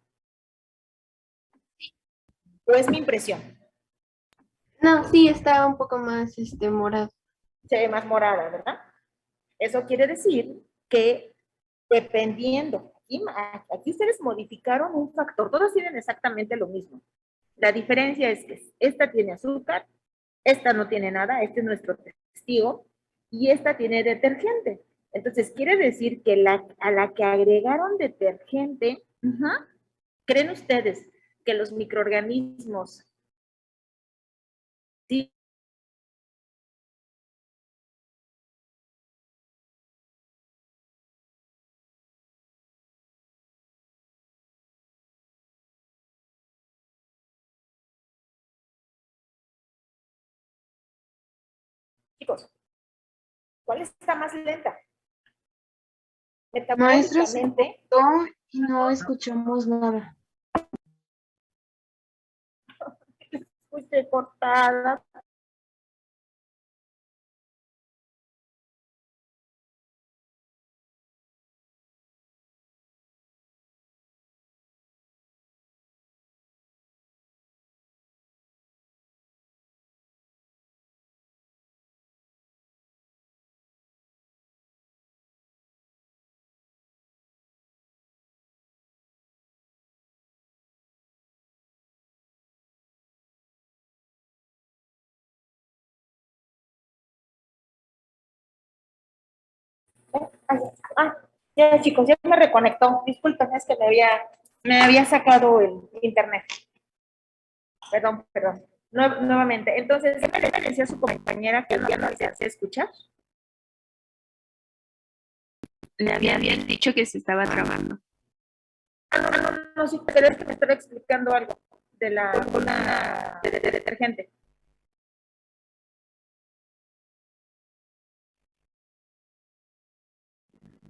A: ¿O es mi impresión?
C: No, sí, está un poco más morado.
A: Se ve más morada, ¿verdad? Eso quiere decir que dependiendo, aquí ustedes modificaron un factor, todos tienen exactamente lo mismo. La diferencia es que esta tiene azúcar, esta no tiene nada, este es nuestro testigo, y esta tiene detergente. Entonces, quiere decir que a la que agregaron detergente, ¿creen ustedes que los microorganismos sí chicos, ¿cuál está más lenta?
I: Maestra, se
A: Metabólicamente,
I: cortó y no escuchamos nada.
A: fuiste cortada. Ya chicos, ya me reconectó. Disculpen, es que me había sacado el internet. Perdón. Nuevamente. Entonces, ¿qué me decía su compañera que ya no se hace escuchar?
K: Le habían dicho que se estaba trabando.
A: No, sí, pero es que me estaba explicando algo de la zona de detergente.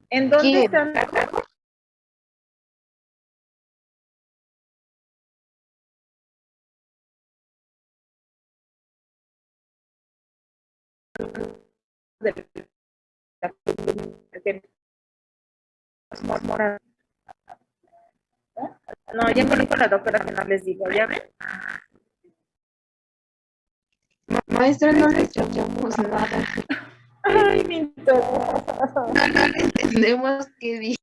A: ¿En dónde
I: ¿Quién?
A: están? No, ya me dijo la doctora que no les diga, ¿ya ven?
I: Maestra, no le escuchamos nada.
A: Ay, mi
I: No le entendemos qué dice.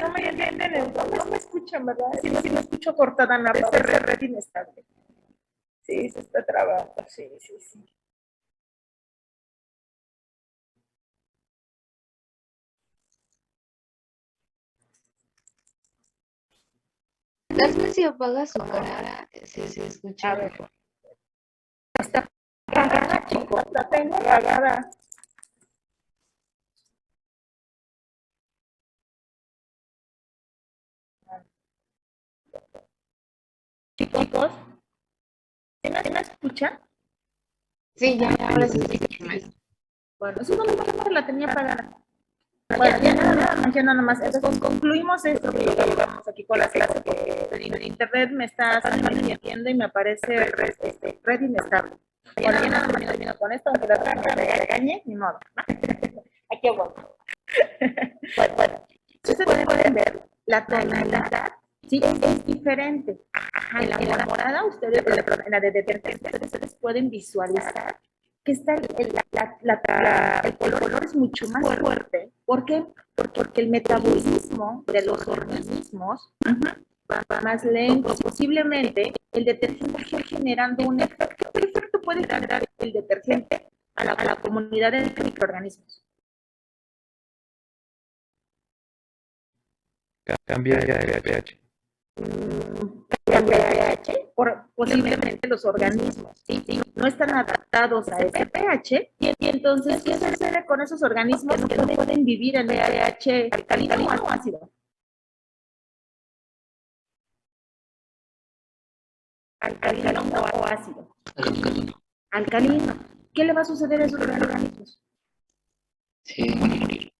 A: No me entienden, no me escuchan, ¿verdad? Si no escucho cortada, me parece red inestable. Sí, se está trabando, sí.
I: Hazme si apaga su cámara, se escucha.
A: A ver. Está apagada, chicos, la tengo apagada. Chicos, ¿sí me escuchan?
I: Sí, ya, ahora sí se escucha, maestra.
A: Bueno, eso no me pasa porque la tenía apagada. Bueno, ya nada más. Entonces, concluimos esto que ya llevamos aquí con la clase, que en internet me está mintiendo y me aparece red inestable. Bueno, ya nada más termino con esto, aunque la otra me regañe, ni modo, ¿no? Aquí aguanto. Bueno, ustedes pueden ver la tonalidad, sí, es diferente. En la morada, en la de detergente, ustedes pueden visualizar que está el color es mucho más fuerte. ¿Por qué? Porque el metabolismo de los organismos va más lento. Posiblemente el detergente está generando un efecto. ¿Qué efecto puede generar el detergente a la comunidad de microorganismos?
E: Cambia el pH.
A: pH, posiblemente los organismos no están adaptados a ese pH, y entonces, ¿qué sucede con esos organismos que no pueden vivir en pH alcalino o ácido? Alcalino o ácido. Alcalino. ¿Qué le va a suceder a esos organismos?
F: Sí, morir.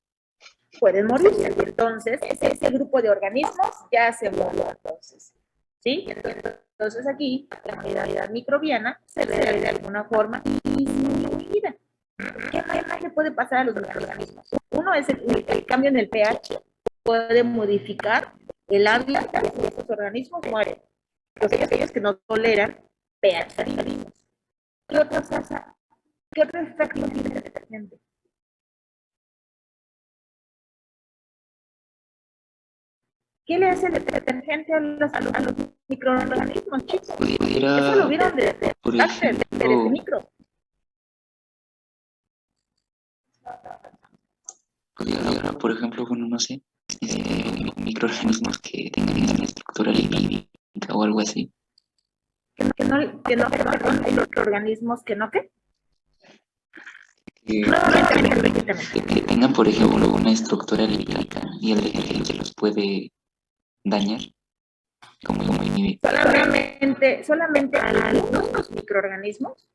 A: Pueden morirse. Entonces, ese grupo de organismos ya se murió. Entonces, ¿sí? Entonces aquí la unidad microbiana se ve de alguna forma disminuida. ¿Qué más le puede pasar a los microorganismos? Uno es el cambio en el pH, puede modificar el hábitat de estos organismos, mueren. Aquellos que no toleran pH alcalinos. ¿Qué otro efecto tiene el detergente? ¿Qué le hace el detergente a los microorganismos, chicos? Eso lo vieron desde micro.
F: Podría, por ejemplo, bueno, no sé, microorganismos que tengan una estructura lipídica o algo así.
A: Perdón, hay microorganismos que no, ¿qué?
F: Que tengan, por ejemplo, una estructura lipídica y el detergente los puede dañar, como inhibir.
A: Solamente algunos microorganismos.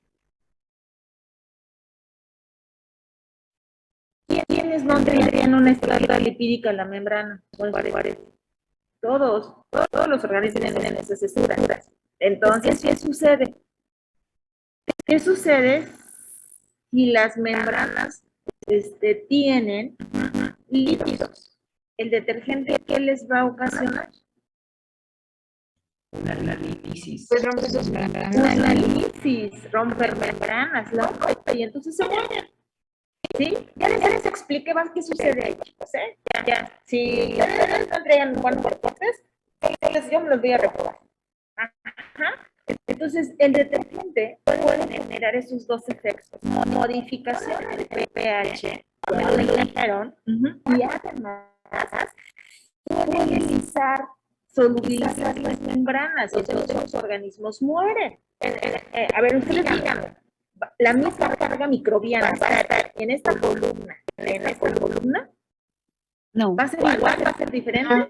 A: ¿Quiénes no tendrían una estructura lipídica en la membrana? Todos los organismos tienen esas estructuras. Entonces, ¿qué sucede? ¿Qué sucede si las membranas tienen lípidos? ¿El detergente qué les va a ocasionar?
G: Una lisis.
I: Pues rompe sus membranas.
A: Una lisis, romper membranas, y entonces se mueren. ¿Sí? Ya les expliqué más qué sucede ahí, chicos, ¿eh? Ya. Si ustedes no entregan buenos reportes, yo me los voy a reprobar. Ajá. Entonces, el detergente puede generar esos dos efectos. Modificación del pH, como lo dijeron, y además puede lisar, solubilizar las membranas, y entonces los organismos mueren. A ver, ustedes díganme, la misma carga microbiana va a estar en esta columna,
K: No.
A: ¿va a ser igual? ¿Va a ser diferente?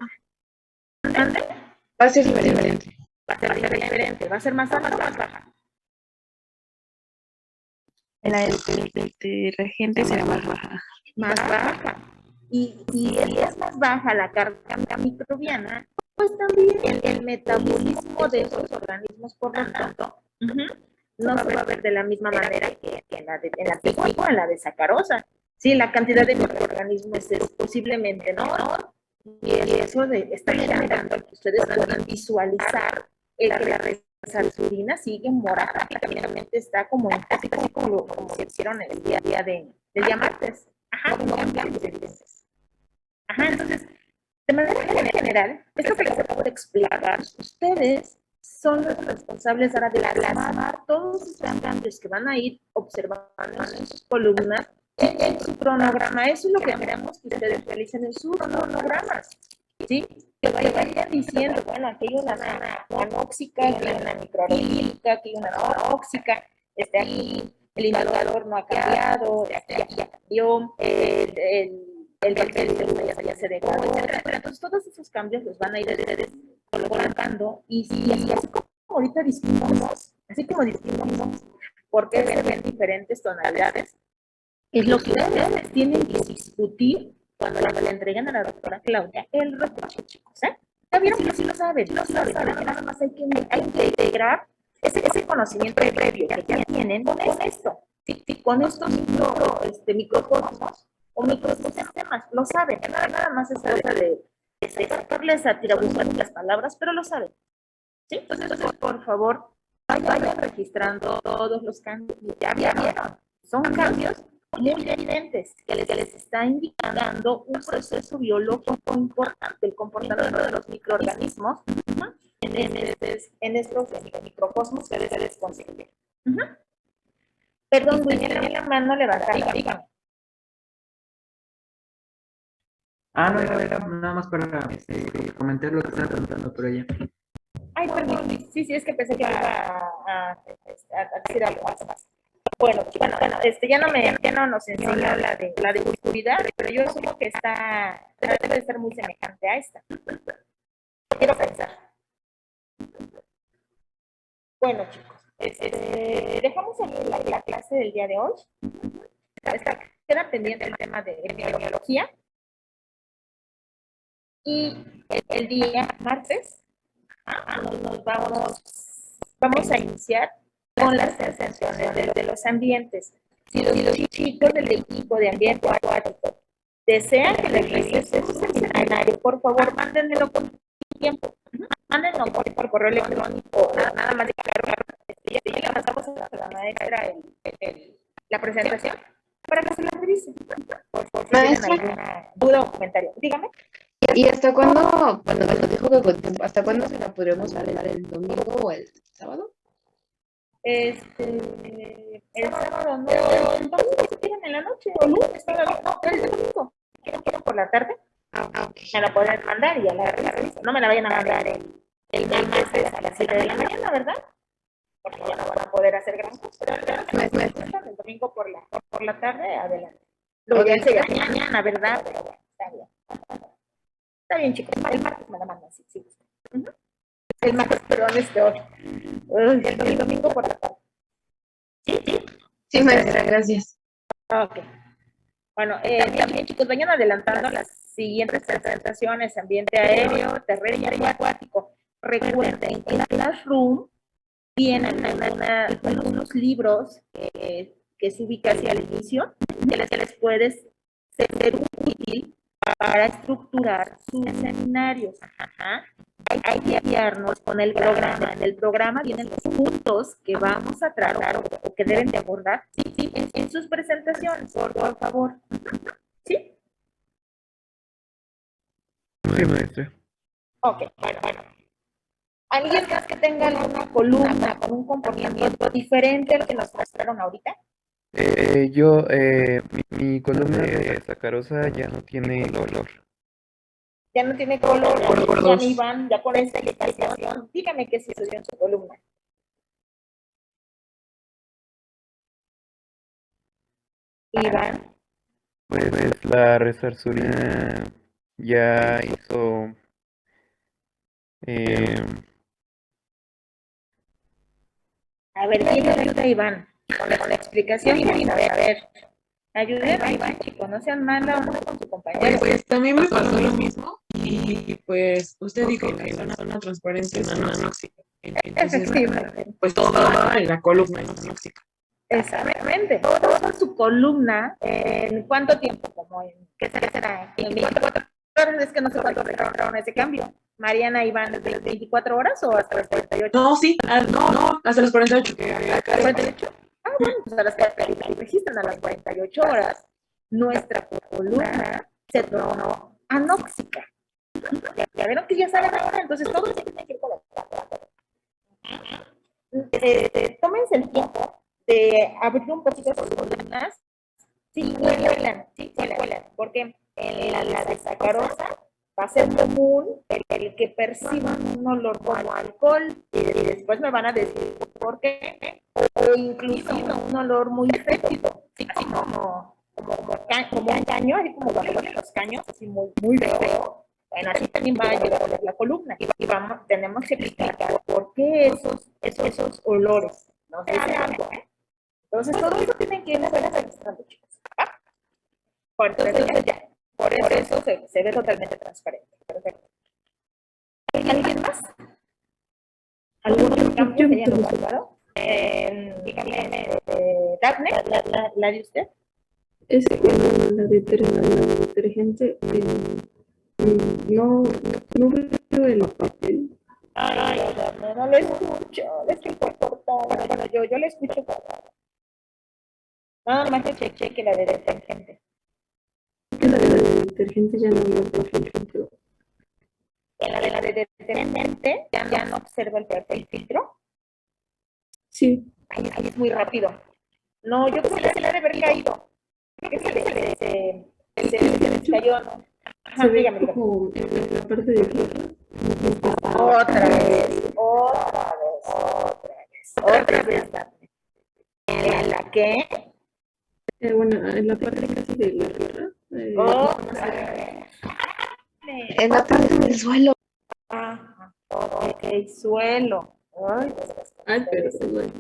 A: ¿Ande?
I: Va a ser diferente.
A: Va a ser diferente, va a ser más alta o más baja.
K: La del detergente será más baja.
A: Más baja. Y si es más baja la carga microbiana, pues también el metabolismo de esos organismos, por lo tanto, no se va a ver de la misma manera que en la antigua, en la de sacarosa. Sí, la cantidad de microorganismos es posiblemente menor, y eso está generando que ustedes puedan visualizar el que la resalzurina sigue morada, prácticamente está como casi como se hicieron el día del día martes. Ajá, como cambios evidentes. Ajá, entonces, de manera general, esto que les acabo de explicar, ustedes son los responsables ahora de plasmar todos esos cambios que van a ir observando en sus columnas, en su cronograma. Eso es lo que queremos que ustedes realicen en sus cronogramas, ¿sí? Que vayan diciendo, bueno, aquello es una anóxica, aquí hay una microorganílica, aquí hay una anóxica, aquí el indicador no ha cambiado, aquí ya cambió, el ya se degradó, etc. Entonces, todos esos cambios los van a ir ustedes colocando y así como ahorita discutimos, porque se ven diferentes tonalidades, es lo que ustedes tienen que discutir cuando le entreguen a la doctora Claudia el reporte, chicos, ¿eh? Ya vieron que sí lo saben, nada más hay que integrar ese conocimiento previo que ya tienen con esto, ¿sí? Con estos microcosmos o microsistemas, lo saben, nada más es cosa de sacarles a tirabuzón las palabras, pero lo saben, ¿sí? Entonces, por favor, vayan registrando todos los cambios, ya vieron, son cambios muy evidentes que les está indicando un proceso biológico importante, el comportamiento de los microorganismos en estos microcosmos que les consiguen. Perdón, Luis, tiene la mano levantada, dígame.
G: No, era nada más para comentar lo que estaba preguntando por ella.
A: Ay, perdón, sí, es que pensé que iba a decir algo más. Bueno, ya no nos enseña la de oscuridad, pero yo asumo que debe de estar muy semejante a esta. Quiero pensar. Bueno, chicos, dejamos aquí la clase del día de hoy. Queda pendiente el tema de biología. Y el día martes vamos a iniciar con las sensaciones de los ambientes. Si los chicos del equipo de ambiente acuático desean que les realice su seminario, por favor, mándenmelo con tiempo. Mándenlo por correo electrónico, nada más de claro, ya le pasamos a la maestra la presentación para que se la revise. Por si tienen alguna duda o comentario. Dígame.
I: ¿Y hasta cuándo, bueno, nos dijo que con tiempo, hasta cuándo se la podremos dar el domingo o el sábado?
A: El sábado no, entonces si quieren en la noche o lunes, no, el domingo. ¿Quieren por la tarde? Me la pueden mandar y ya la reviso. No me la vayan a mandar el martes a las 7 de la mañana, ¿verdad? Porque ya no van a poder hacer gran cosa. Pero el domingo por la tarde, adelante. Luego ya sería mañana, ¿verdad? Pero bueno, está bien. Está bien, chicos. El martes me la mandan, sí. El martes, perdón, el domingo por la tarde.
I: Sí, maestra, gracias.
A: Ok. Bueno, también, chicos, vayan adelantando las siguientes presentaciones: ambiente aéreo, terrestre y acuático. Recuerden, en Classroom tienen algunos libros que se ubican hacia el inicio, que les puede ser útil para estructurar sus seminarios. Hay que guiarnos con el programa. En el programa vienen los puntos que vamos a tratar o que deben de abordar en sus presentaciones, por favor. ¿Sí?
G: Sí, maestra.
A: Ok, bueno. ¿Alguien más que tenga alguna columna con un comportamiento diferente al que nos mostraron ahorita?
G: Mi columna de sacarosa ya no tiene color.
A: Ya no tiene color, ya ni van, ya con esta explicación. Dígame qué sucedió en su columna. Iván.
G: Pues la resarsurina ya hizo
A: A ver, ¿quién ayuda a Iván? Con la explicación, a ver. Ayuden a Iván, chicos, no sean mala onda con su compañero.
D: Pues también me pasó lo mismo y pues usted dijo que la zona transparente es anóxica. Entonces, pues toda la columna es anóxica.
A: Exactamente. Toda su columna, ¿en cuánto tiempo? ¿Qué será? ¿En 24 horas? Es que no sé cuánto recordaron ese cambio. Mariana, Iván, ¿desde las 24 horas o hasta las 48?
D: No, sí, no, hasta las 48.
A: ¿48? Bueno, pues a las que registran a las 48 horas, nuestra columna se tornó anóxica. Ya vieron que ya saben ahora, entonces todos se tienen que ir colocando. Tómense el tiempo de abrir un poquito sus columnas. Sí, huelan, porque en la sacarosa va a ser común el que perciban un olor como alcohol y después me van a decir por qué, o incluso un olor muy fétido, así como caño, así como los caños, así muy feo. Bueno, así también va a llegar a oler la columna y tenemos que explicar por qué esos olores nos dicen algo. Entonces todo eso tienen que ir registrando, chicos. Por eso se ve totalmente transparente. Perfecto. ¿Alguien más? ¿Algún otro cambio que hayan observado? Dígame, Daphne, ¿la de usted?
H: Es que la detergente no veo el papel.
A: Ay, Daphne, no lo escucho. Es que por cortar. Bueno, yo le escucho. Nada más que cheque la de detergente.
H: La de la detergente ya no veo el filtro.
A: En la de detergente ya no observa el filtro.
H: Sí.
A: Ay, es muy rápido. No, yo creo que se le debe haber caído. ¿Qué se le cayó?
H: Se ve como en la parte de tierra.
A: Otra vez. ¿En la qué?
H: Bueno, en la parte casi de la tierra.
I: En la parte del suelo.
A: El suelo.
H: Pero bueno.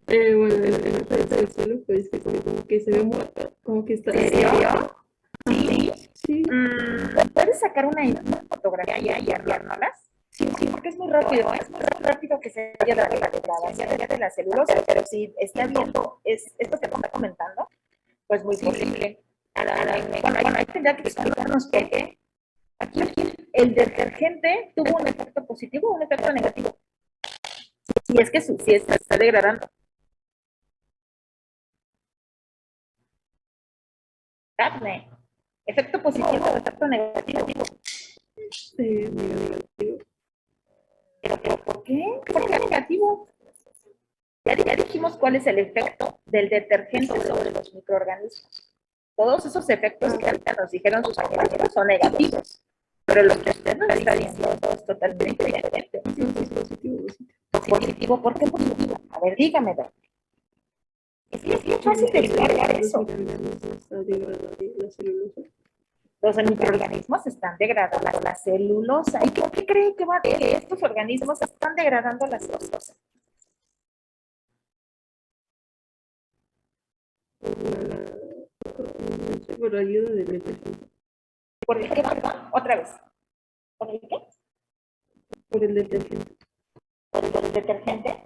H: Bueno, en la parte del suelo, pues como que se ve muerto, como que está.
A: ¿En serio? Sí.
H: Sí.
A: ¿Puedes sacar una fotografía y enviárnoslas? Sí, muy rápido, es muy rápido que se vaya dando la degradación de la celulosa, pero si está viendo esto que está comentando, pues muy posible. Bueno, ahí tendrá que explicarnos por qué. Aquí el detergente tuvo un efecto positivo o un efecto negativo. Si es que si está degradando. Daphne, efecto positivo o efecto negativo. ¿Pero por qué? ¿Por qué negativo? Ya dijimos cuál es el efecto del detergente sobre los microorganismos. Todos esos efectos que ahorita nos dijeron sus compañeros son negativos, pero lo que usted nos está diciendo es totalmente diferente. Positivo, ¿por qué positivo? A ver, dígame, doctor. Es bien fácil de explicar eso. Los microorganismos están degradando la celulosa. ¿Y por qué cree que estos organismos están degradando la celulosa?
L: Por ayuda del detergente.
A: ¿Por el qué, perdón? Otra vez. ¿Por el qué?
L: Por el detergente.
A: ¿Por el detergente?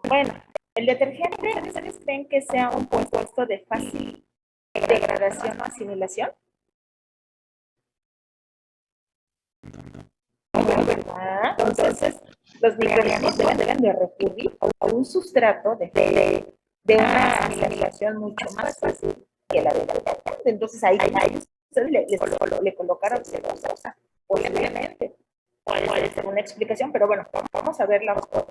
A: Bueno, el detergente, ¿ustedes creen que sea un compuesto de fácil degradación o asimilación? ¿Verdad? Entonces, los microorganismos deben de recurrir a un sustrato de una asimilación mucho más fácil que la de la detergente. Entonces, ahí ustedes le colocaron celulosa, posiblemente. Puede ser una explicación, pero bueno, vamos a ver la foto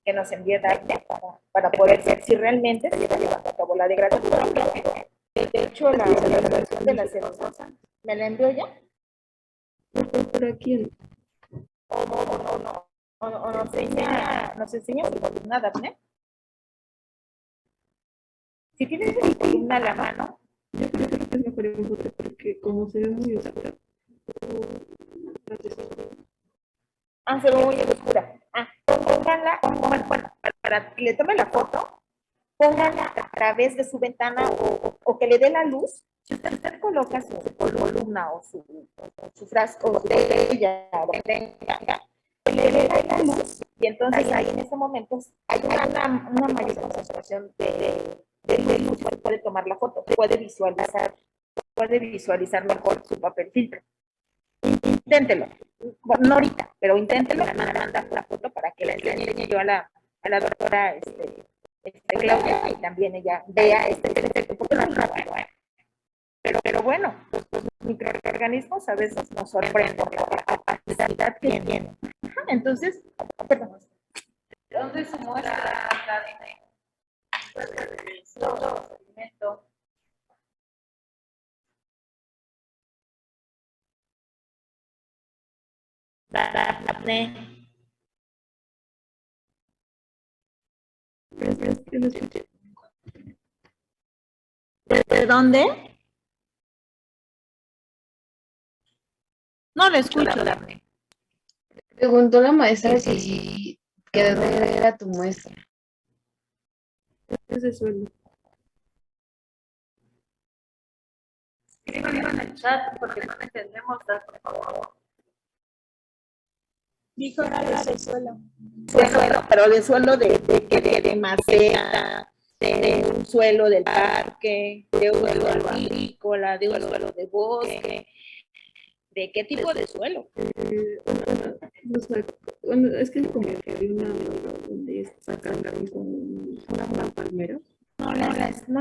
A: que nos envía Daphne para poder ver si realmente se está llevando a cabo la degradación. De hecho, la degradación de la celulosa, ¿me la envió ya?
L: ¿Para quién?
A: O nos enseña su columna, Daphne. Si tienes mi columna a la mano.
L: Yo creo que es mejor en foto porque como se ve muy oscura.
A: Se ve muy oscura. Pónganla, bueno, para que le tome la foto, pónganla a través de su ventana o que le dé la luz. Si usted coloca su columna o su frasco o botella, le da la luz y entonces ahí en ese momento hay una mayor concentración de luz, puede tomar la foto, puede visualizar mejor su papel filtro. Inténtelo, bueno, no ahorita, pero inténtelo, me manda la foto para que la enseñe yo a la doctora Claudia y también ella vea este efecto, porque no es rápido, pero bueno, los microorganismos a veces nos sorprenden por la capacidad que tienen. Entonces, perdón. ¿Dónde se muestra la alimento? ¿De dónde? No lo escucho, Daphne.
I: Preguntó la maestra si que de dónde era tu muestra.
L: Es de suelo.
A: Escríbanlo en el chat porque no entendemos, por favor.
J: Dijo era de suelo.
A: Suelo, pero de suelo de maceta, de un suelo del parque, de un suelo agrícola, de un suelo de bosque. ¿De qué tipo de suelo?
L: No sé, bueno, es que como que hay una donde sacan como una palmera.
A: No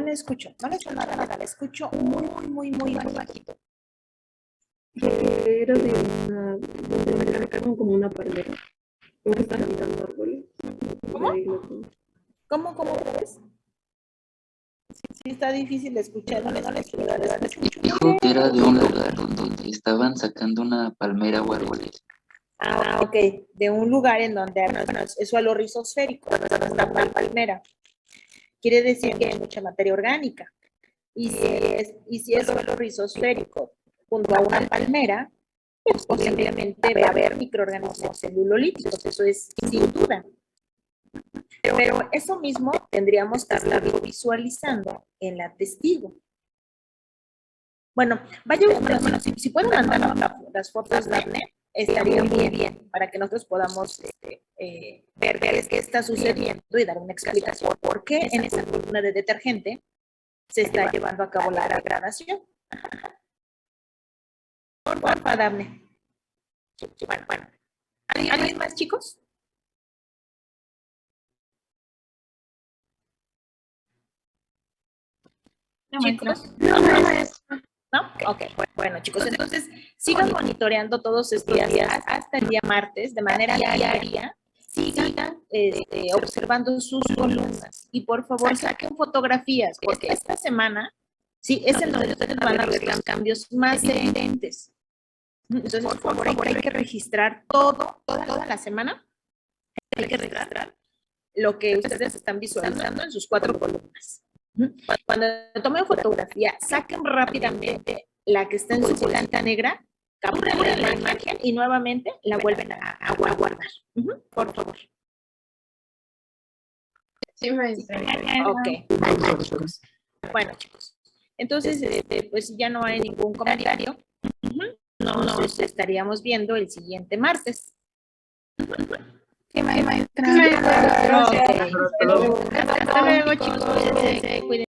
A: le escucho, no le escucho nada, le escucho muy bajito.
L: Que era de una, donde sacaron como una palmera. Como que están quitando árboles.
A: ¿Cómo otra vez? Sí, está difícil de escuchar, no le escucho.
F: Dijo que era de un lugar donde estaban sacando una palmera o árboles.
A: Ok, de un lugar en donde es suelo rizosférico, una palmera. Quiere decir que hay mucha materia orgánica. Y si es suelo rizosférico junto a una palmera, pues posiblemente va a haber microorganismos celulolíticos, eso es sin duda. Pero eso mismo tendríamos que estarlo visualizando en la testigo. Bueno, vaya, si pueden mandar las fotos, Daphne, estaría muy bien para que nosotros podamos ver qué está sucediendo y dar una explicación por qué en esa columna de detergente se está llevando a cabo la degradación. Porfa, Dafne. Bueno. ¿Alguien más, chicos? ¿Chicos? ¿No? Ok, bueno, chicos, entonces sigan monitoreando todos estos días hasta el día martes de manera diaria. Sigan observando sus columnas y por favor saquen fotografías, porque esta semana sí es en donde ustedes van a ver los cambios más evidentes. Entonces, por favor, hay que registrar toda la semana. Hay que registrar lo que ustedes están visualizando en sus 4 columnas. Cuando tomen fotografía, saquen rápidamente la que está en su colanta negra, capturen la imagen y nuevamente la vuelven a guardar. Por favor.
B: Sí, maestra.
A: Ok. Bueno, chicos. Entonces, pues ya no hay ningún comentario. Nos estaríamos viendo el siguiente martes.
K: Sí, maestra.
A: Hasta luego, chicos. Cuídense.